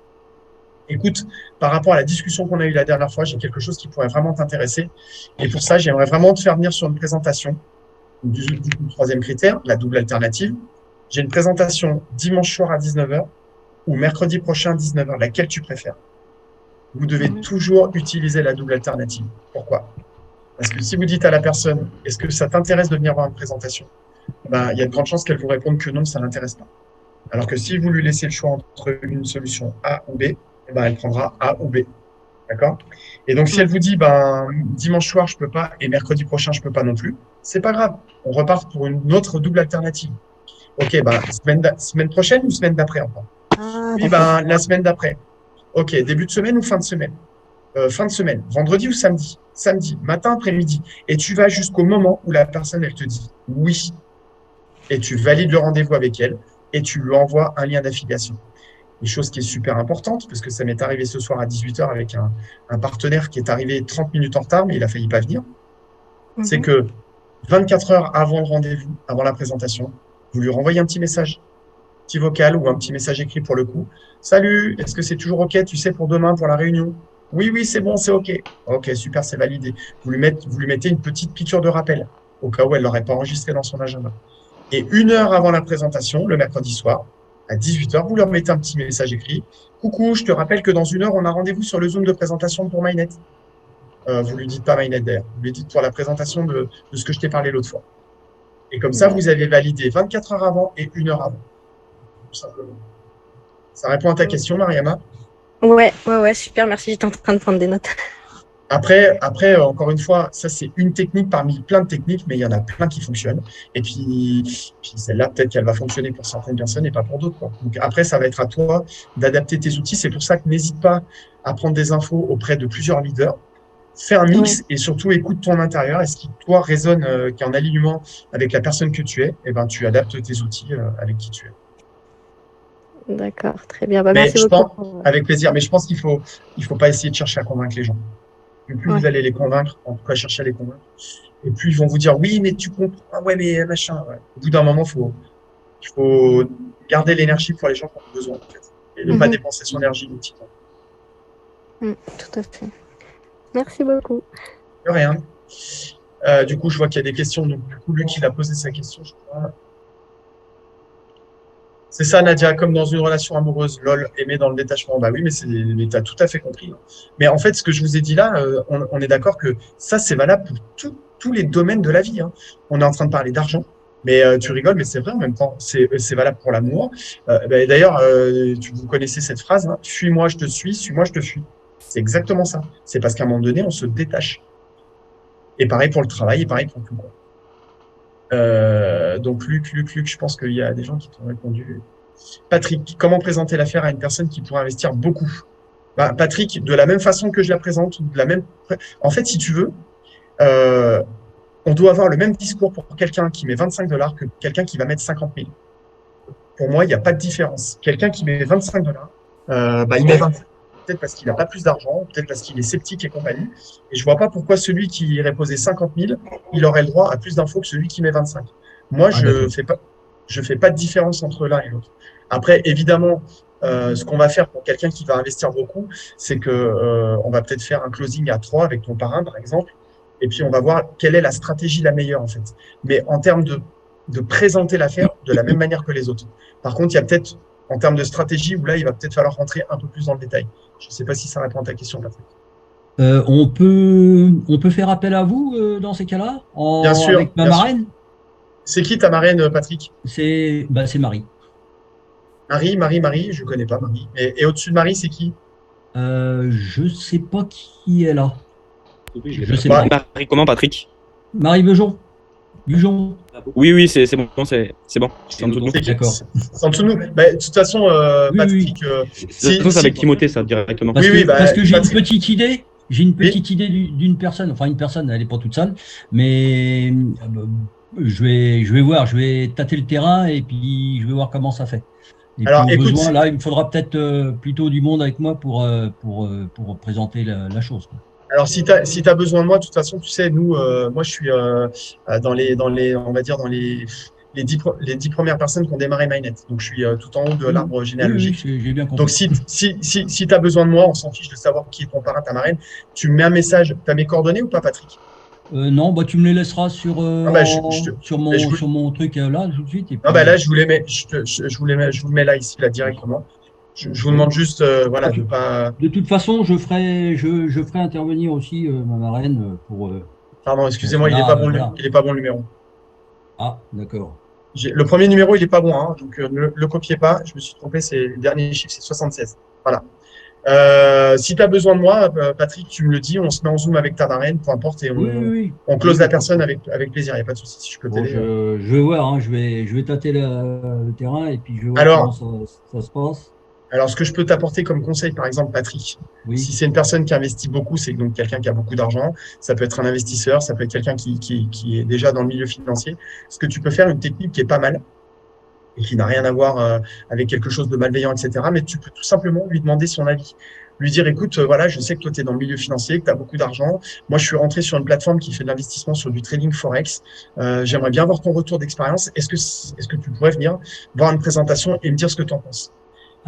Écoute, par rapport à la discussion qu'on a eue la dernière fois, j'ai quelque chose qui pourrait vraiment t'intéresser. Et pour ça, j'aimerais vraiment te faire venir sur une présentation du troisième critère, la double alternative. J'ai une présentation dimanche soir à 19h ou mercredi prochain à 19h, laquelle tu préfères. Vous devez toujours utiliser la double alternative. Pourquoi? Parce que si vous dites à la personne, est-ce que ça t'intéresse de venir voir une présentation? Ben, il y a de grandes chances qu'elle vous réponde que non, ça ne l'intéresse pas. Alors que si vous lui laissez le choix entre une solution A ou B, eh ben, elle prendra A ou B. D'accord? Et donc, si elle vous dit, ben, dimanche soir, je peux pas, et mercredi prochain, je peux pas non plus, c'est pas grave. On repart pour une autre double alternative. Ok, ben, semaine prochaine ou semaine d'après encore? Oui, ben, la semaine d'après. Ok, début de semaine ou fin de semaine? Fin de semaine, vendredi ou samedi? Samedi, matin, après-midi. Et tu vas jusqu'au moment où la personne, elle te dit oui. Et tu valides le rendez-vous avec elle et tu lui envoies un lien d'affiliation. Une chose qui est super importante, parce que ça m'est arrivé ce soir à 18h avec un partenaire qui est arrivé 30 minutes en retard, mais il a failli pas venir. C'est que 24 heures avant le rendez-vous, avant la présentation, vous lui renvoyez un petit message, petit vocal ou un petit message écrit pour le coup. Salut, est-ce que c'est toujours OK, tu sais, pour demain, pour la réunion? Oui, oui, c'est bon, c'est OK. OK, super, c'est validé. Vous lui mettez une petite piqûre de rappel, au cas où elle ne l'aurait pas enregistré dans son agenda. Et 1 heure avant la présentation, le mercredi soir, à 18h, vous leur mettez un petit message écrit. Coucou, je te rappelle que dans 1 heure, on a rendez-vous sur le Zoom de présentation pour MyNet. Vous ne lui dites pas MyNet d'ailleurs, vous lui dites pour la présentation de ce que je t'ai parlé l'autre fois. Et comme ça, vous avez validé 24 heures avant et 1 heure avant. Tout simplement. Ça répond à ta question, Mariama? Ouais, super, merci. J'étais en train de prendre des notes. Après, encore une fois, ça c'est une technique parmi plein de techniques, mais il y en a plein qui fonctionnent. Et puis celle-là, peut-être qu'elle va fonctionner pour certaines personnes et pas pour d'autres, quoi. Donc après, ça va être à toi d'adapter tes outils. C'est pour ça que n'hésite pas à prendre des infos auprès de plusieurs leaders. Fais un mix et surtout écoute ton intérieur. Et ce qui, toi, résonne, qui est en alignement avec la personne que tu es, eh ben, tu adaptes tes outils avec qui tu es. D'accord, très bien. Bah, merci beaucoup. Avec plaisir. Mais je pense qu'il faut pas essayer de chercher à convaincre les gens. Plus vous allez les convaincre, en tout cas chercher à les convaincre, et plus ils vont vous dire oui, mais tu comprends, ah ouais, mais machin. Ouais. Au bout d'un moment, il faut garder l'énergie pour les gens qui ont besoin, en fait, et ne pas dépenser son énergie inutilement. Tout à fait. Merci beaucoup. De rien. Du coup, je vois qu'il y a des questions. Donc, du coup, Luc, il a posé sa question, je crois. C'est ça, Nadia, comme dans une relation amoureuse, lol, aimer dans le détachement. Bah oui, mais tu as tout à fait compris. Mais en fait, ce que je vous ai dit là, on est d'accord que ça, c'est valable pour tous les domaines de la vie. Hein. On est en train de parler d'argent, mais tu rigoles, mais c'est vrai en même temps. C'est valable pour l'amour. D'ailleurs, vous connaissez cette phrase, hein, fuis-moi, je te suis-moi, je te fuis. C'est exactement ça. C'est parce qu'à un moment donné, on se détache. Et pareil pour le travail, et pareil pour tout. Donc Luc, je pense qu'il y a des gens qui t'ont répondu. Patrick, comment présenter l'affaire à une personne qui pourrait investir beaucoup? Bah, Patrick, de la même façon que je la présente, en fait, si tu veux, on doit avoir le même discours pour quelqu'un qui met 25 $ que quelqu'un qui va mettre 50 000. Pour moi, il n'y a pas de différence. Quelqu'un qui met 25 $, il met 25. Peut-être parce qu'il n'a pas plus d'argent, peut-être parce qu'il est sceptique et compagnie. Et je ne vois pas pourquoi celui qui irait poser 50 000, il aurait le droit à plus d'infos que celui qui met 25. Moi, je ne fais pas de différence entre l'un et l'autre. Après, évidemment, ce qu'on va faire pour quelqu'un qui va investir beaucoup, c'est que on va peut-être faire un closing à 3 avec ton parrain, par exemple, et puis on va voir quelle est la stratégie la meilleure, en fait. Mais en termes de présenter l'affaire de la même manière que les autres. Par contre, il y a peut-être, en termes de stratégie, où là, il va peut-être falloir rentrer un peu plus dans le détail. Je ne sais pas si ça répond à ta question, Patrick. On peut faire appel à vous dans ces cas-là, bien sûr, avec ma marraine. C'est qui ta marraine, Patrick? C'est Marie. Marie, je ne connais pas Marie. Et au-dessus de Marie, c'est qui? Je ne sais pas qui est là. Je sais pas. Marie, comment, Patrick? Marie Bujon. Oui, c'est bon, c'est bon. C'est en dessous de nous. D'accord. C'est en dessous de nous. Bah, de toute façon, Patrick. C'est avec Timothée, ça, directement. Parce que j'ai une petite idée. J'ai une petite idée d'une personne. Enfin, une personne, elle n'est pas toute seule. Mais je vais voir. Je vais tâter le terrain et puis je vais voir comment ça fait. Et alors, puis, écoute, besoin, là, il me faudra peut-être plutôt du monde avec moi pour présenter la chose. Alors, si tu as besoin de moi, de toute façon, tu sais, nous, moi, je suis on va dire, dans les 10 premières personnes qui ont démarré Mainnet. Donc, je suis tout en haut de l'arbre généalogique. Oui, j'ai bien compris. Donc, si tu as besoin de moi, on s'en fiche de savoir qui est ton parrain, ta marraine. Tu me mets un message. Tu as mes coordonnées ou pas, Patrick? Non, bah, tu me les laisseras sur mon truc là, tout de suite. Et puis, là, je vous les mets. Je vous le mets là, ici, là, directement. Je vous demande juste, voilà, de pas. De toute façon, je ferai intervenir aussi ma marraine pour. Pardon, excusez-moi, il n'est pas bon, voilà. Il est pas bon le numéro. Ah, d'accord. Le premier numéro, il n'est pas bon, hein, donc ne le copiez pas. Je me suis trompé, c'est le dernier chiffre, c'est 76. Voilà. Si tu as besoin de moi, Patrick, tu me le dis, on se met en Zoom avec ta marraine, peu importe, et on close la personne avec plaisir. Il n'y a pas de souci si je peux t'aider. Je vais voir, hein, je vais tâter le terrain et puis je vais voir comment ça se passe. Alors, ce que je peux t'apporter comme conseil, par exemple, Patrick, si c'est une personne qui investit beaucoup, c'est donc quelqu'un qui a beaucoup d'argent, ça peut être un investisseur, ça peut être quelqu'un qui est déjà dans le milieu financier. Ce que tu peux faire, une technique qui est pas mal et qui n'a rien à voir avec quelque chose de malveillant, etc. Mais tu peux tout simplement lui demander son avis. Lui dire, écoute, voilà, je sais que toi, tu es dans le milieu financier, que tu as beaucoup d'argent. Moi, je suis rentré sur une plateforme qui fait de l'investissement sur du trading Forex. J'aimerais bien avoir ton retour d'expérience. Est-ce que tu pourrais venir voir une présentation et me dire ce que tu en penses?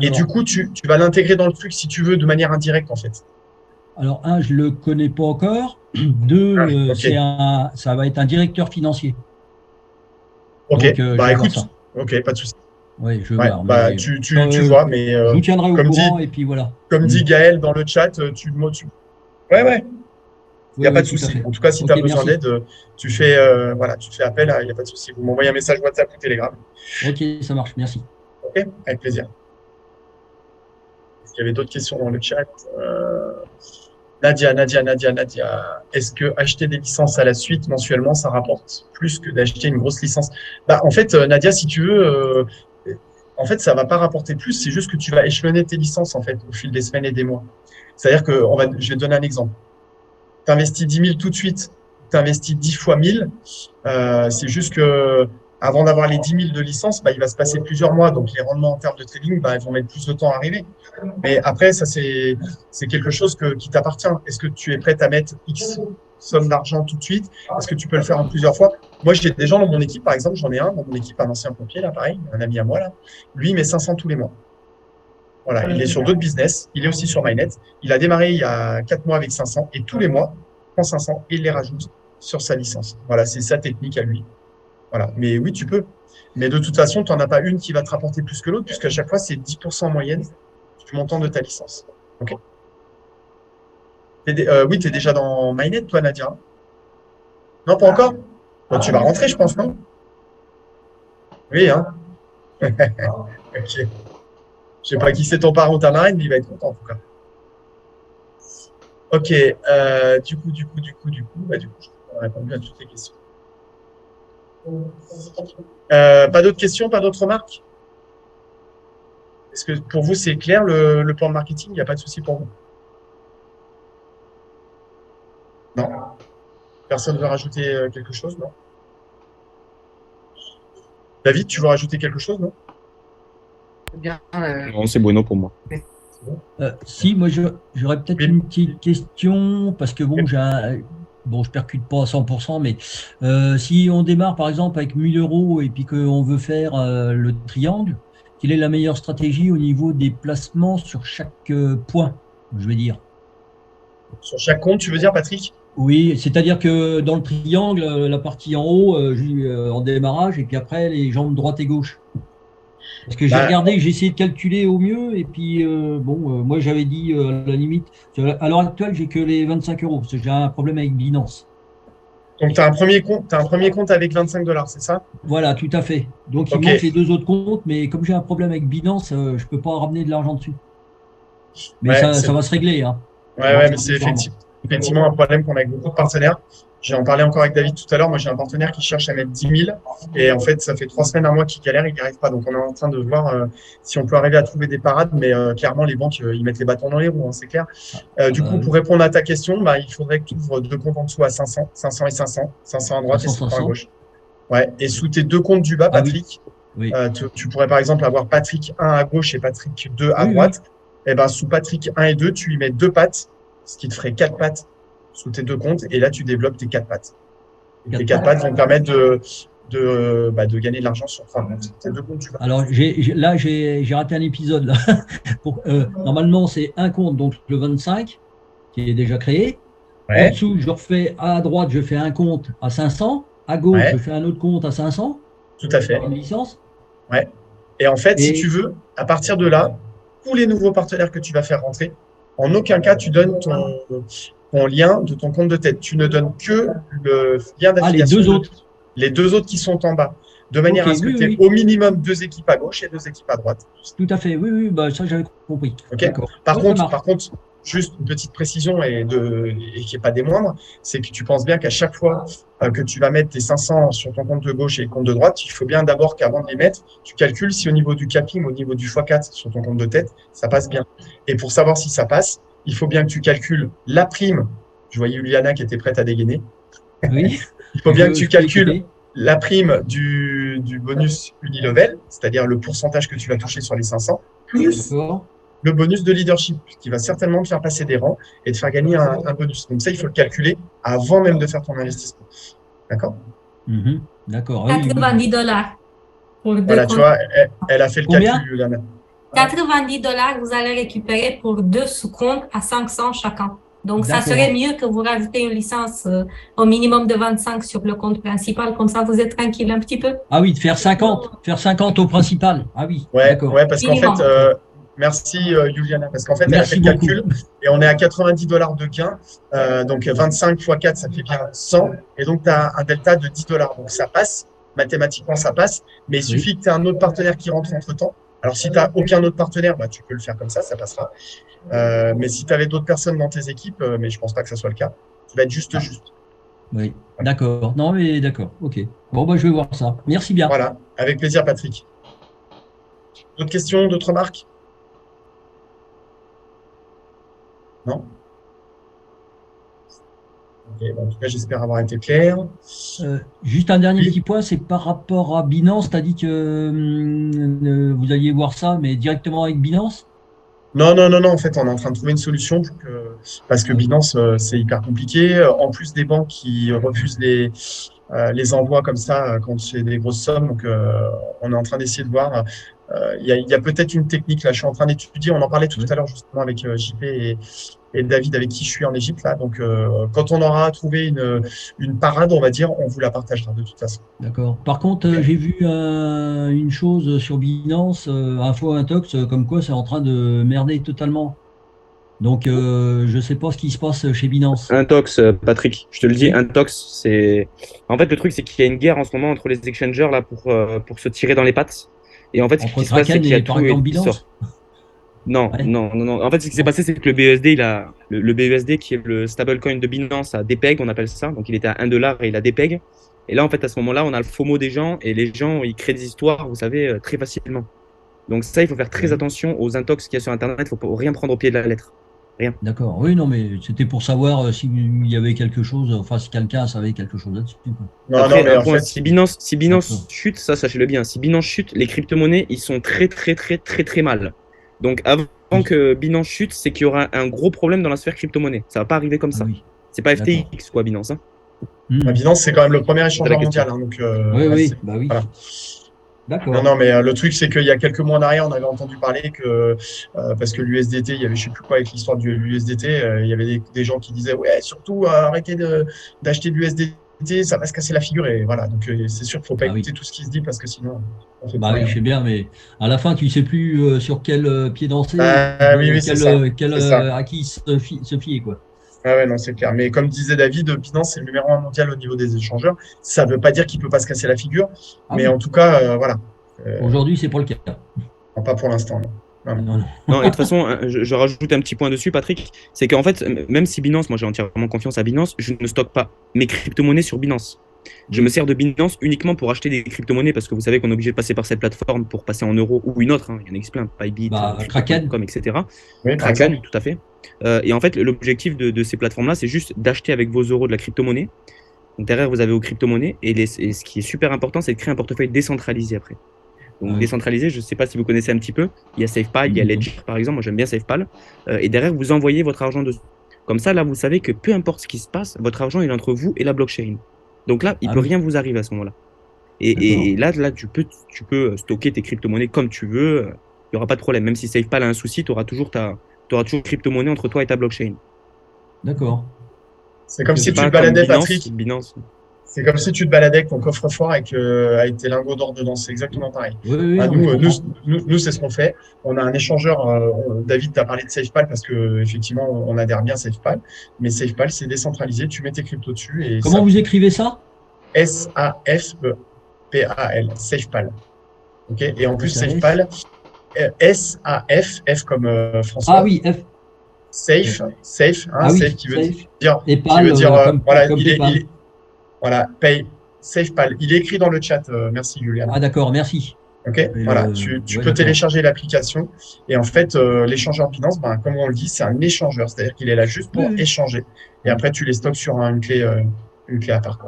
Et du coup, tu vas l'intégrer dans le truc, si tu veux, de manière indirecte, en fait. Alors, un, je le connais pas encore. Deux, ça va être un directeur financier. Ok, donc, écoute, ok, pas de souci. Oui, je vais voir. Mais, tu vois, mais je vous tiendrai au courant et puis voilà. Comme dit Gaël dans le chat, Ouais. Il n'y a pas de souci. En tout cas, si tu as besoin d'aide, tu fais appel, il n'y a pas de souci. Vous m'envoyez un message WhatsApp ou Telegram. Ok, ça marche, merci. Ok, avec plaisir. Il y avait d'autres questions dans le chat. Nadia. Est-ce que acheter des licences à la suite mensuellement, ça rapporte plus que d'acheter une grosse licence? En fait, Nadia, si tu veux, en fait, ça va pas rapporter plus. C'est juste que tu vas échelonner tes licences en fait au fil des semaines et des mois. C'est-à-dire que je vais te donner un exemple. Tu investis 10 000 tout de suite. Tu investis 10 fois 1000. C'est juste que avant d'avoir les 10 000 de licence, il va se passer plusieurs mois. Donc, les rendements en termes de trading, ils vont mettre plus de temps à arriver. Mais après, ça, c'est quelque chose qui t'appartient. Est-ce que tu es prête à mettre X somme d'argent tout de suite? Est-ce que tu peux le faire en plusieurs fois? Moi, j'ai des gens dans mon équipe, par exemple, j'en ai un dans mon équipe, un ancien pompier, là, pareil, un ami à moi, là. Lui, il met 500 tous les mois. Voilà, il est sur d'autres business. Il est aussi sur Mainnet. Il a démarré il y a 4 mois avec 500 et tous les mois, il prend 500 et il les rajoute sur sa licence. Voilà, c'est sa technique à lui. Voilà. Mais oui, tu peux. Mais de toute façon, tu n'en as pas une qui va te rapporter plus que l'autre, puisqu'à chaque fois, c'est 10% en moyenne du montant de ta licence. OK. Oui, tu es déjà dans Mainnet, toi, Nadia? Non, pas encore? Tu vas rentrer, je pense, non? Oui, hein? OK. Je sais pas qui c'est ton parent ou ta marraine, mais il va être content, en tout cas. OK. Du coup, je vais répondre à toutes les questions. Pas d'autres questions, pas d'autres remarques? Est-ce que pour vous, c'est clair le plan de marketing? Il n'y a pas de souci pour vous? Non? Personne ne veut rajouter quelque chose, non? David, tu veux rajouter quelque chose, non? Non, c'est bueno pour moi. Si, moi, j'aurais peut-être une petite question, parce que bon, je percute pas à 100%, mais si on démarre par exemple avec 1 000 € et puis qu'on veut faire le triangle, quelle est la meilleure stratégie au niveau des placements sur chaque point, je veux dire? Sur chaque compte, tu veux dire, Patrick? Oui, c'est-à-dire que dans le triangle, la partie en haut, en démarrage, et puis après les jambes droite et gauche. Parce que j'ai regardé, j'ai essayé de calculer au mieux, et puis moi j'avais dit à la limite, à l'heure actuelle, j'ai que les 25 €, parce que j'ai un problème avec Binance. Donc tu as un premier compte avec 25 $, c'est ça? Voilà, tout à fait. Donc il manque les 2 autres comptes, mais comme j'ai un problème avec Binance, je ne peux pas ramener de l'argent dessus. Mais ça va se régler. Hein. Ouais, mais c'est effectivement un problème qu'on a avec beaucoup de partenaires. J'en parlais encore avec David tout à l'heure. Moi, j'ai un partenaire qui cherche à mettre 10 000 et en fait, ça fait 3 semaines, un mois qu'il galère, il n'y arrive pas. Donc, on est en train de voir si on peut arriver à trouver des parades, mais clairement, les banques, ils mettent les bâtons dans les roues, hein, c'est clair. Du coup, pour répondre à ta question, il faudrait que tu ouvres 2 comptes en dessous à 500 et 500, 500 à droite et 500 à gauche. Ouais. Et sous tes 2 comptes du bas, Patrick, oui. Tu pourrais par exemple avoir Patrick 1 à gauche et Patrick 2 à droite. Et sous Patrick 1 et 2, tu y mets 2 pattes, ce qui te ferait 4 pattes sous tes deux comptes et là, tu développes tes 4 pattes. Et tes 4 pattes vont te permettre de gagner de l'argent sur 3 comptes. Tes deux comptes, tu vas. Alors, j'ai raté un épisode. Là. Normalement, c'est un compte, donc le 25, qui est déjà créé. En dessous, je refais à droite, je fais un compte à 500. À gauche, je fais un autre compte à 500. Tout à fait. Une licence. Ouais. Et en fait, si tu veux, à partir de là, tous les nouveaux partenaires que tu vas faire rentrer, en aucun cas, tu donnes ton lien de ton compte de tête. Tu ne donnes que le lien d'affiliation. Les deux autres. Les deux autres qui sont en bas. De manière à ce que tu aies au minimum 2 équipes à gauche et 2 équipes à droite. Tout à fait. Oui, bah, ça, j'avais compris. Okay. Par contre, juste une petite précision et qui n'est pas des moindres, c'est que tu penses bien qu'à chaque fois que tu vas mettre tes 500 sur ton compte de gauche et le compte de droite, il faut bien d'abord qu'avant de les mettre, tu calcules si au niveau du capping, au niveau du x4 sur ton compte de tête, ça passe bien. Et pour savoir si ça passe, il faut bien que tu calcules la prime. Je voyais Juliana qui était prête à dégainer. Oui. Il faut bien que tu calcules la prime du bonus unilevel, c'est-à-dire le pourcentage que tu vas toucher sur les 500, plus le bonus de leadership, qui va certainement te faire passer des rangs et te faire gagner un bonus. Donc ça, il faut le calculer avant même de faire ton investissement. D'accord? D'accord. $90 pour deux voilà, tu vois, elle a fait le calcul, Juliana. $90, vous allez récupérer pour 2 sous-comptes à 500 chacun. Donc, ça serait mieux que vous rajoutez une licence au minimum de 25 sur le compte principal. Comme ça, vous êtes tranquille un petit peu. Ah oui, de faire 50 au principal. Ah oui, d'accord. Ouais, parce qu'en fait, merci Juliana, parce qu'en fait, elle a fait le calcul et on est à $90 de gain. Donc, 25 x 4, ça fait bien 100. Et donc, tu as un delta de $10. Donc, ça passe. Mathématiquement, ça passe. Mais il suffit que tu aies un autre partenaire qui rentre entre-temps. Alors, si tu n'as aucun autre partenaire, bah, tu peux le faire comme ça passera. Mais si tu avais d'autres personnes dans tes équipes, mais je ne pense pas que ce soit le cas, tu vas être juste. Oui, d'accord. Non, mais d'accord. OK. Bon, bah, je vais voir ça. Merci bien. Voilà, avec plaisir, Patrick. D'autres questions, d'autres remarques? Non? Okay, bon, en tout cas, j'espère avoir été clair. Juste un dernier petit point, c'est par rapport à Binance. Tu as dit que vous alliez voir ça, mais directement avec Binance? Non. En fait, on est en train de trouver une solution parce que Binance, c'est hyper compliqué. En plus des banques qui refusent les envois comme ça quand c'est des grosses sommes. Donc, on est en train d'essayer de voir. Il y a peut-être une technique. Là, je suis en train d'étudier. On en parlait tout à l'heure justement avec JP et David, avec qui je suis en Égypte. Là. Donc, quand on aura trouvé une parade, on va dire, on vous la partagera de toute façon. D'accord. Par contre, j'ai vu une chose sur Binance, Info Intox, comme quoi c'est en train de merder totalement. Donc, je ne sais pas ce qui se passe chez Binance. Intox, Patrick, je te le dis, Intox, c'est... En fait, le truc, c'est qu'il y a une guerre en ce moment entre les exchangers là, pour se tirer dans les pattes. Et en fait, ce qui se passe, c'est qu'il y a tout qui sort. Non. En fait, ce qui s'est passé, c'est que le BUSD, le BUSD, qui est le stablecoin de Binance, a dépeg, on appelle ça. Donc, il était à $1 et il a dépeg. Et là, en fait, à ce moment-là, on a le FOMO des gens et les gens, ils créent des histoires, vous savez, très facilement. Donc, ça, il faut faire très attention aux intox qu'il y a sur Internet. Il ne faut rien prendre au pied de la lettre. Rien. D'accord. Oui, non, mais c'était pour savoir s'il y avait quelque chose, enfin, si quelqu'un savait quelque chose là-dessus. Après, mais en fait, si Binance chute, ça, sachez-le bien. Si Binance chute, les crypto-monnaies, ils sont très mal. Donc, avant que Binance chute, c'est qu'il y aura un gros problème dans la sphère crypto-monnaie. Ça va pas arriver comme ça. Oui. C'est pas FTX, quoi, Binance. Hein. Binance, c'est quand même le premier échangeur mondial. Hein, donc, oui. Voilà. D'accord. Non, mais le truc, c'est qu'il y a quelques mois en arrière, on avait entendu parler que, parce que l'USDT, il y avait je sais plus quoi avec l'histoire de l'USDT, il y avait des gens qui disaient, ouais, surtout, arrêtez d'acheter de l'USDT, ça va se casser la figure. Et voilà, donc c'est sûr qu'il ne faut pas écouter tout ce qui se dit parce que sinon, on fait oui, je sais bien, mais à la fin, tu ne sais plus sur quel pied danser, à qui se fier, quoi. Ah ouais, non, c'est clair. Mais comme disait David, Binance, c'est le numéro 1 mondial au niveau des échangeurs. Ça ne veut pas dire qu'il ne peut pas se casser la figure. Mais en tout cas, voilà. Aujourd'hui, c'est pas le cas. Non, pas pour l'instant. Non, et de toute façon, je rajoute un petit point dessus, Patrick. C'est qu'en fait, même si Binance, moi j'ai entièrement confiance à Binance, je ne stocke pas mes crypto-monnaies sur Binance. Je me sers de Binance uniquement pour acheter des crypto-monnaies parce que vous savez qu'on est obligé de passer par cette plateforme pour passer en euros ou une autre. Hein. Il y en existe plein, Bybit, Kraken, etc. Oui, Kraken, tout à fait. Et en fait, l'objectif de ces plateformes-là, c'est juste d'acheter avec vos euros de la crypto-monnaie. Donc derrière, vous avez vos crypto-monnaies. Et ce qui est super important, c'est de créer un portefeuille décentralisé après. Donc décentralisé, je ne sais pas si vous connaissez un petit peu. Il y a SafePal, il y a Ledger par exemple. Moi, j'aime bien SafePal. Et derrière, vous envoyez votre argent dessus. Comme ça, là, vous savez que peu importe ce qui se passe, votre argent il est entre vous et la blockchain. Donc là, il peut rien vous arriver à ce moment-là. Et là, tu peux stocker tes crypto-monnaies comme tu veux. Il n'y aura pas de problème. Même si SafePal a un souci, tu auras toujours crypto-monnaie entre toi et ta blockchain. D'accord. C'est comme si tu te baladais, Patrick. C'est comme si tu te baladais avec ton coffre-fort avec tes lingots d'or dedans. C'est exactement pareil. Oui, nous, c'est ce qu'on fait. On a un échangeur. David t'a parlé de SafePal parce que effectivement, on adhère bien à SafePal. Mais SafePal, c'est décentralisé. Tu mets tes cryptos dessus. Et comment vous écrivez ça? SAFPAL. SafePal. Ok. Et en plus, SafePal, SAF, F comme François. Ah oui, F. Safe, safe qui veut dire, voilà, paye, SafePal. Il est écrit dans le chat. Merci, Julian. Ah, d'accord, merci. Ok, voilà, tu peux télécharger l'application. Et en fait, l'échangeur Binance, comme on le dit, c'est un échangeur. C'est-à-dire qu'il est là juste pour échanger. Et après, tu les stockes sur une clé à part.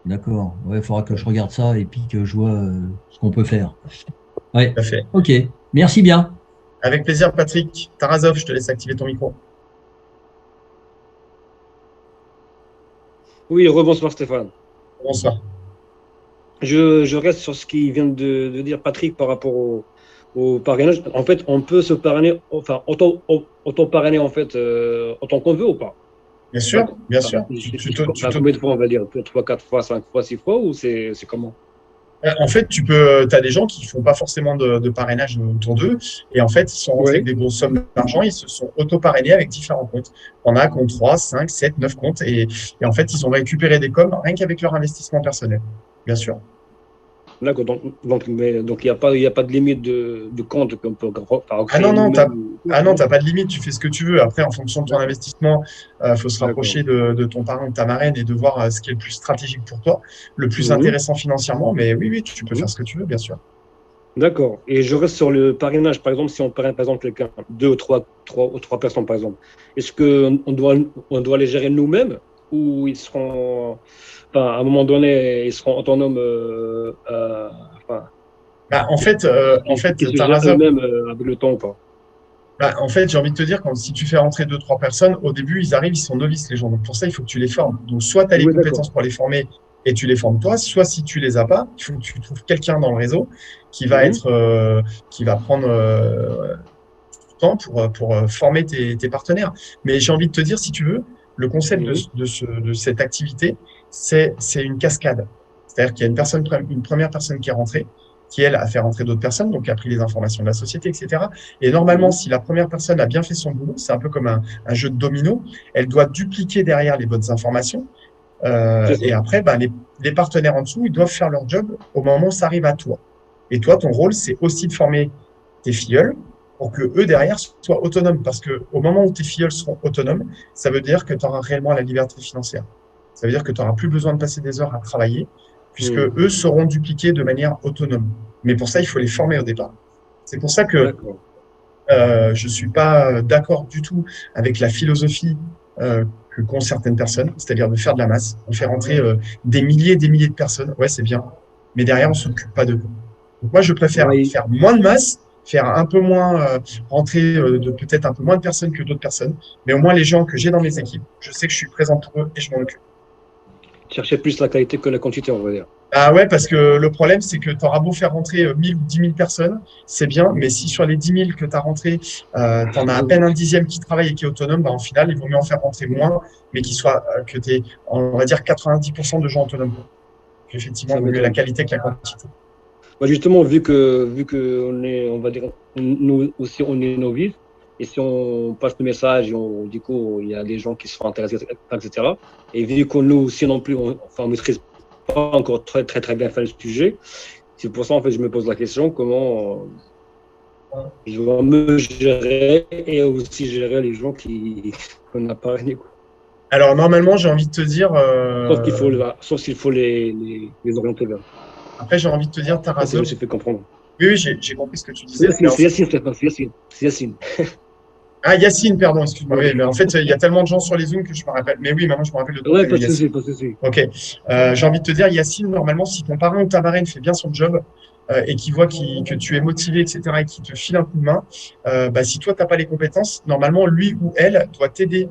D'accord. Ouais, il faudra que je regarde ça et puis que je vois ce qu'on peut faire. Ouais. Tout à fait. Ok, merci bien. Avec plaisir, Patrick. Tarasov, je te laisse activer ton micro. Oui, rebonsoir Stéphane. Bonsoir. Je reste sur ce qu'il vient de dire Patrick par rapport au parrainage. En fait, on peut se parrainer, enfin, auto-parrainer en fait, autant qu'on veut ou pas? Bien sûr, bien sûr. Combien de fois on va dire? 3, 4 fois, 5 fois, 6 fois ou c'est comment? En fait, tu as des gens qui ne font pas forcément de parrainage autour d'eux. Et en fait, ils sont rentrés avec des grosses sommes d'argent. Ils se sont auto-parrainés avec différents comptes. On a compte 3, 5, 7, 9 comptes. Et en fait, ils ont récupéré des coms rien qu'avec leur investissement personnel. Bien sûr. D'accord. Donc, il n'y a pas de limite de compte qu'on peut créer. Ah non, tu n'as pas de limite. Tu fais ce que tu veux. Après, en fonction de ton investissement, il faut se rapprocher de ton parrain ou de ta marraine et de voir ce qui est le plus stratégique pour toi, le plus intéressant financièrement. Mais oui, tu peux faire ce que tu veux, bien sûr. D'accord. Et je reste sur le parrainage. Par exemple, si on parraine, par exemple, quelqu'un, 2 ou 3 personnes, par exemple, est-ce qu'on doit les gérer nous-mêmes ou ils seront... Enfin, à un moment donné, ils seront autonomes. En fait, Tarasov, même avec le temps ou pas. En fait, j'ai envie de te dire, si tu fais rentrer 2-3 personnes, au début, ils arrivent, ils sont novices, les gens. Donc, pour ça, il faut que tu les formes. Donc, soit tu as les compétences pour les former et tu les formes toi, soit si tu les as pas, il faut que tu trouves quelqu'un dans le réseau qui va qui va prendre du temps pour former tes partenaires. Mais j'ai envie de te dire, si tu veux, le concept de cette activité, c'est une cascade. C'est-à-dire qu'il y a une première personne qui est rentrée, qui, elle, a fait rentrer d'autres personnes, donc a pris les informations de la société, etc. Et normalement, si la première personne a bien fait son boulot, c'est un peu comme un jeu de domino, elle doit dupliquer derrière les bonnes informations. Et après, les partenaires en dessous, ils doivent faire leur job au moment où ça arrive à toi. Et toi, ton rôle, c'est aussi de former tes filleuls pour que eux, derrière, soient autonomes. Parce qu'au moment où tes filleuls seront autonomes, ça veut dire que tu auras réellement la liberté financière. Ça veut dire que tu n'auras plus besoin de passer des heures à travailler, puisque eux seront dupliqués de manière autonome. Mais pour ça, il faut les former au départ. C'est pour ça que je ne suis pas d'accord du tout avec la philosophie que qu'ont certaines personnes, c'est-à-dire de faire de la masse. On fait rentrer des milliers de personnes, ouais, c'est bien, mais derrière, on ne s'occupe pas d'eux. Donc moi, je préfère faire moins de masse, faire un peu moins, rentrer de peut-être un peu moins de personnes que d'autres personnes, mais au moins les gens que j'ai dans mes équipes, je sais que je suis présent pour eux et je m'en occupe. Chercher plus la qualité que la quantité, on va dire. Ah ouais, parce que le problème, c'est que tu auras beau faire rentrer 1000 ou 10 000 personnes, c'est bien, mais si sur les 10 000 que tu as rentré, tu en as à peine un dixième qui travaille et qui est autonome, en final, il vaut mieux en faire rentrer moins, mais que tu aies, on va dire, 90% de gens autonomes. Donc, effectivement, mieux la qualité que la quantité. Justement, vu que on va dire, nous aussi, on est novices, et si on passe le message, du coup, il y a des gens qui seront intéressés, etc. Et vu que nous aussi non plus, on maîtrise pas encore très bien faire le sujet, c'est pour ça en fait je me pose la question comment je dois me gérer et aussi gérer les gens qu'on n'a pas réunis. Alors normalement, j'ai envie de te dire. Sauf s'il faut les orienter vers. Après, j'ai envie de te dire, Tarasov. J'ai fait comprendre. Oui, j'ai compris ce que tu disais. C'est Yacine. Ah, Yacine, pardon, excuse-moi. Oui, mais en fait, il y a tellement de gens sur les Zooms que je me rappelle. Mais oui, maintenant, je me rappelle de toi. Ouais, pas de souci. Ok. J'ai envie de te dire, Yacine, normalement, si ton parrain ou ta marraine fait bien son job et qu'il voit que tu es motivé, etc., et qu'il te file un coup de main, si toi, tu n'as pas les compétences, normalement, lui ou elle doit t'aider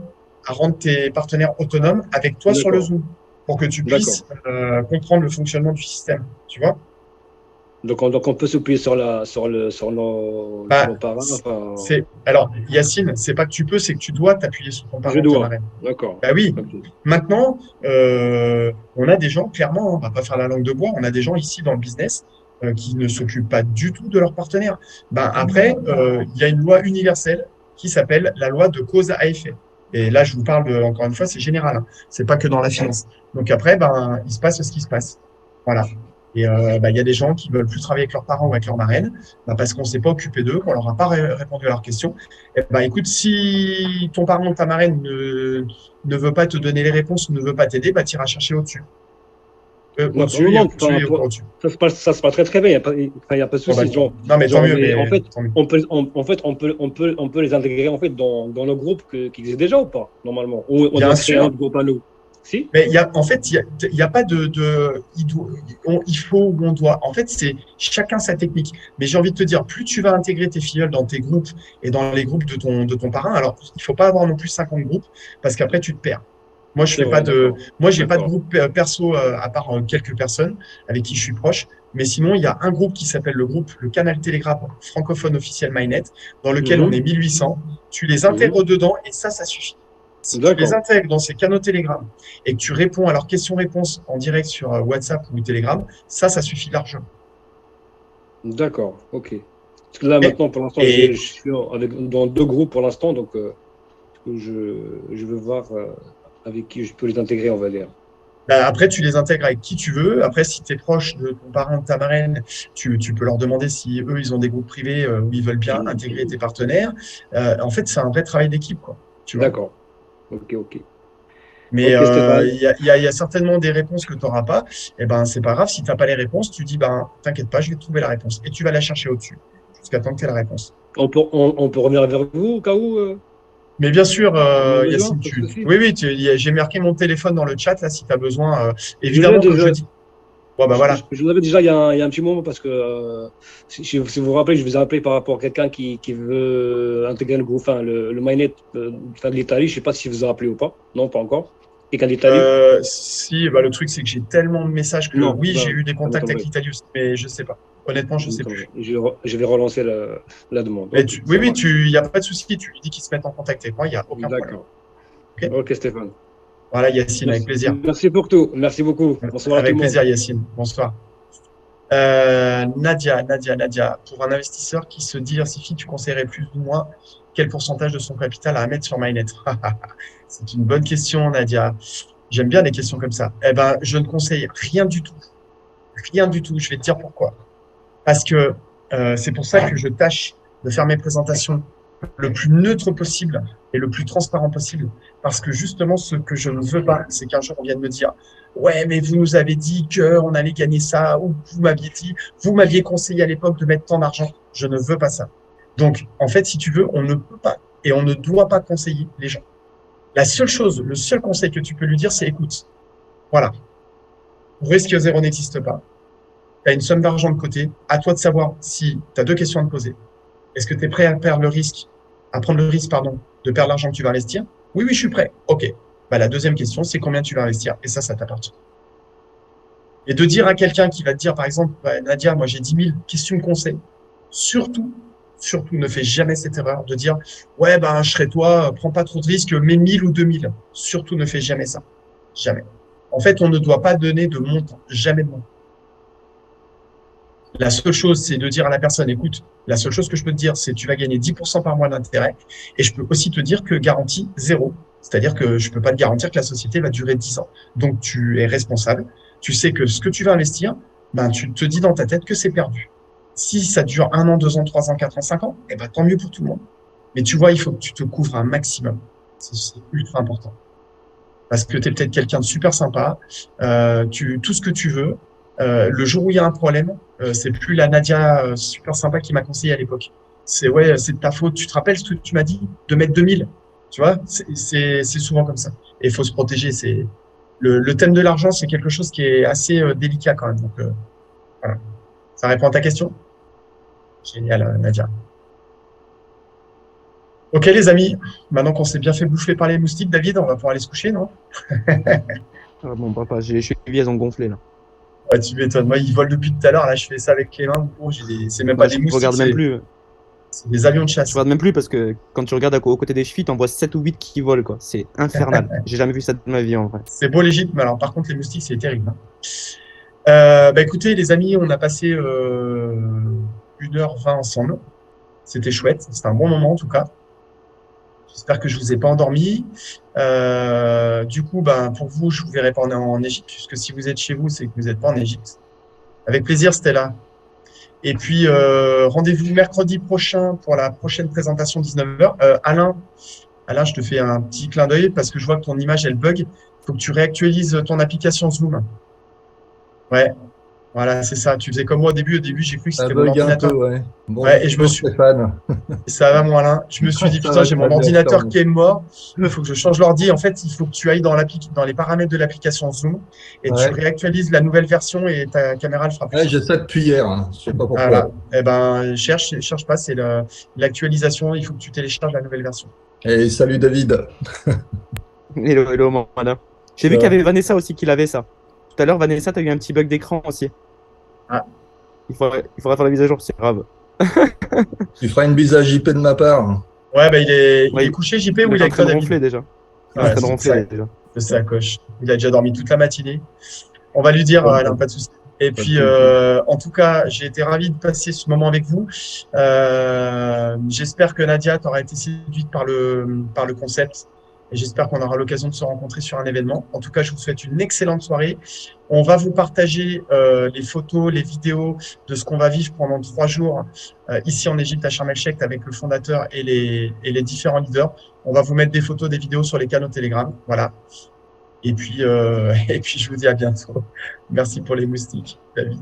à rendre tes partenaires autonomes avec toi sur le Zoom pour que tu puisses comprendre le fonctionnement du système. Tu vois? Donc, on peut s'appuyer sur nos parrains. Alors, Yacine, c'est pas que tu peux, c'est que tu dois t'appuyer sur ton parrain. Je dois. D'accord. Bah oui. Okay. Maintenant, on a des gens, clairement, on va pas faire la langue de bois, on a des gens ici dans le business qui ne s'occupent pas du tout de leurs partenaires. Après, il y a une loi universelle qui s'appelle la loi de cause à effet. Et là, je vous parle, encore une fois, c'est général. Hein. C'est pas que dans la finance. Donc après, il se passe ce qui se passe. Voilà. Et il y a des gens qui veulent plus travailler avec leurs parents ou avec leur marraine parce qu'on ne s'est pas occupé d'eux, qu'on leur a pas répondu à leurs questions. Et écoute, si ton parent ou ta marraine ne veut pas te donner les réponses ou ne veut pas t'aider, tu iras chercher au-dessus. Ça se passe très très bien. Il n'y a pas de souci. Non, mais tant mieux. Mais en fait, on peut les intégrer en fait dans nos groupes qui existent déjà ou pas normalement. Ou on doit créer un groupe à nous. Si. Mais il y a pas il faut ou on doit. En fait, c'est chacun sa technique. Mais j'ai envie de te dire, plus tu vas intégrer tes filleuls dans tes groupes et dans les groupes de ton parrain, alors il faut pas avoir non plus 50 groupes parce qu'après tu te perds. Moi, j'ai pas de groupe perso à part quelques personnes avec qui je suis proche. Mais sinon, il y a un groupe qui s'appelle le canal Telegram francophone officiel MyNet, dans lequel on est 1800. Tu les intègres dedans et ça suffit. Si tu les intègres dans ces canaux Telegram et que tu réponds à leurs questions-réponses en direct sur WhatsApp ou Telegram, ça suffit largement. D'accord, ok. Parce que là, maintenant, pour l'instant, je suis dans 2 groupes pour l'instant, donc je veux voir avec qui je peux les intégrer, on va dire. Après, tu les intègres avec qui tu veux. Après, si tu es proche de ton parrain, de ta marraine, tu peux leur demander si eux, ils ont des groupes privés où ils veulent bien intégrer tes partenaires. En fait, c'est un vrai travail d'équipe, quoi. D'accord. Ok. Mais il y a certainement des réponses que tu n'auras pas. Et c'est pas grave. Si tu n'as pas les réponses, tu dis t'inquiète pas, je vais trouver la réponse. Et tu vas la chercher au-dessus jusqu'à temps que tu aies la réponse. On peut revenir vers vous au cas où Mais bien sûr, Yacine, oui, j'ai marqué mon téléphone dans le chat là si tu as besoin. Évidemment, comme je dis. Voilà. Je vous avais déjà il y a un petit moment parce que si vous vous rappelez, je vous ai appelé par rapport à quelqu'un qui veut intégrer le groupe, le MyNet de l'Italie. Je ne sais pas si vous vous rappelez ou pas. Non, pas encore. Quelqu'un d'Italie. Si, le truc c'est que j'ai tellement de messages que j'ai eu des contacts avec l'Italie, mais je ne sais pas. Honnêtement, je ne sais plus. Je vais relancer la demande. Oui, il n'y a pas de souci. Tu lui dis qu'il se mette en contact avec moi, il n'y a aucun problème. D'accord. Ok, Stéphane. Voilà, Yacine, avec plaisir. Merci pour tout. Merci beaucoup. Bonsoir avec plaisir, Yacine. Bonsoir. Nadia, pour un investisseur qui se diversifie, tu conseillerais plus ou moins quel pourcentage de son capital à mettre sur MyNet? C'est une bonne question, Nadia. J'aime bien les questions comme ça. Je ne conseille rien du tout. Rien du tout. Je vais te dire pourquoi. Parce que c'est pour ça que je tâche de faire mes présentations le plus neutre possible et le plus transparent possible. Parce que justement, ce que je ne veux pas, c'est qu'un jour on vienne me dire « Ouais, mais vous nous avez dit qu'on allait gagner ça, ou vous m'aviez conseillé à l'époque de mettre tant d'argent. » Je ne veux pas ça. Donc, en fait, si tu veux, on ne peut pas et on ne doit pas conseiller les gens. Le seul conseil que tu peux lui dire, c'est « Écoute, voilà, risque zéro n'existe pas. Tu as une somme d'argent de côté. À toi de savoir si tu as 2 questions à te poser. Est-ce que tu es prêt à prendre le risque, de perdre l'argent que tu vas investir? Oui, je suis prêt. OK. La deuxième question, c'est combien tu vas investir? Et ça t'appartient. Et de dire à quelqu'un qui va te dire, par exemple, Nadia, moi j'ai 10 000 questions de conseil. Surtout, ne fais jamais cette erreur de dire, ouais, je serai toi, prends pas trop de risques, mets 1000 ou 2000. Surtout, ne fais jamais ça. Jamais. En fait, on ne doit pas donner de montant. Jamais de montant. La seule chose, c'est de dire à la personne, écoute, la seule chose que je peux te dire, c'est que tu vas gagner 10% par mois d'intérêt. Et je peux aussi te dire que garantie 0. C'est-à-dire que je ne peux pas te garantir que la société va durer 10 ans. Donc, tu es responsable. Tu sais que ce que tu vas investir, tu te dis dans ta tête que c'est perdu. Si ça dure 1 an, 2 ans, 3 ans, 4 ans, 5 ans, tant mieux pour tout le monde. Mais tu vois, il faut que tu te couvres un maximum. C'est ultra important. Parce que tu es peut-être quelqu'un de super sympa. Tout ce que tu veux. Le jour où il y a un problème, c'est plus la Nadia super sympa qui m'a conseillé à l'époque. C'est c'est de ta faute. Tu te rappelles ce que tu m'as dit de mettre 2000? Tu vois, c'est souvent comme ça. Et il faut se protéger. C'est le thème de l'argent, c'est quelque chose qui est assez délicat quand même. Donc voilà. Ça répond à ta question? Génial, Nadia. Ok, les amis, maintenant qu'on s'est bien fait bouffer par les moustiques, David, on va pouvoir aller se coucher, non? Bon, papa, j'ai les chevilles, elles ont gonflé là. Ouais, tu m'étonnes. Moi, ils volent depuis tout à l'heure. Là, je fais ça avec les mains. Oh, c'est même pas des Je moustiques. regarde même plus. C'est des avions de chasse. Je regarde même plus parce que quand tu regardes aux côtés des chevilles, t'en vois 7 ou 8 qui volent, quoi. C'est infernal. J'ai jamais vu ça de ma vie, en vrai. C'est beau l'Égypte, mais alors par contre, les moustiques, c'est terrible. Écoutez, les amis, on a passé 1h20 ensemble. C'était chouette. C'était un bon moment, en tout cas. J'espère que je vous ai pas endormi. Du coup, pour vous, je vous verrai pas en Égypte, puisque si vous êtes chez vous, c'est que vous n'êtes pas en Égypte. Avec plaisir, Stella. Et puis, rendez-vous mercredi prochain pour la prochaine présentation 19h. Alain, je te fais un petit clin d'œil parce que je vois que ton image, elle bug. Il faut que tu réactualises ton application Zoom. Ouais. Voilà, c'est ça. Tu faisais comme moi au début. Au début, j'ai cru que c'était mon ordinateur. Peu, ouais. Bon, ouais, et je me suis. Stéphane. Ça va, mon Alain. Je me suis dit, putain, j'ai mon ordinateur qui est mort. Il faut que je change l'ordi. En fait, il faut que tu ailles dans les paramètres de l'application Zoom et tu réactualises la nouvelle version et ta caméra le fera plus. Ouais, j'ai ça depuis hier. Hein. Je sais pas pourquoi. Voilà. Eh ben, cherche pas. C'est l'actualisation. Il faut que tu télécharges la nouvelle version. Et salut David. Hello, mon Alain. J'ai vu qu'il y avait Vanessa aussi qui l'avait ça. Tout à l'heure, Vanessa, tu as eu un petit bug d'écran aussi. Ah. Il faudra faire la mise à jour, c'est grave. Tu feras une bise à JP de ma part. Ouais, il est couché, JP, ou il est en train de ronfler déjà. Il est en train de ronfler déjà. C'est à coche. Il a déjà dormi toute la matinée. On va lui dire, Alain, pas de souci. Et puis, en tout cas, j'ai été ravi de passer ce moment avec vous. J'espère que Nadia t'aura été séduite par le concept. Et j'espère qu'on aura l'occasion de se rencontrer sur un événement. En tout cas, je vous souhaite une excellente soirée. On va vous partager les photos, les vidéos de ce qu'on va vivre pendant 3 jours ici en Égypte, à Sharm el-Sheikh, avec le fondateur et les différents leaders. On va vous mettre des photos, des vidéos sur les canaux Telegram. Voilà. Et puis, je vous dis à bientôt. Merci pour les moustiques, David.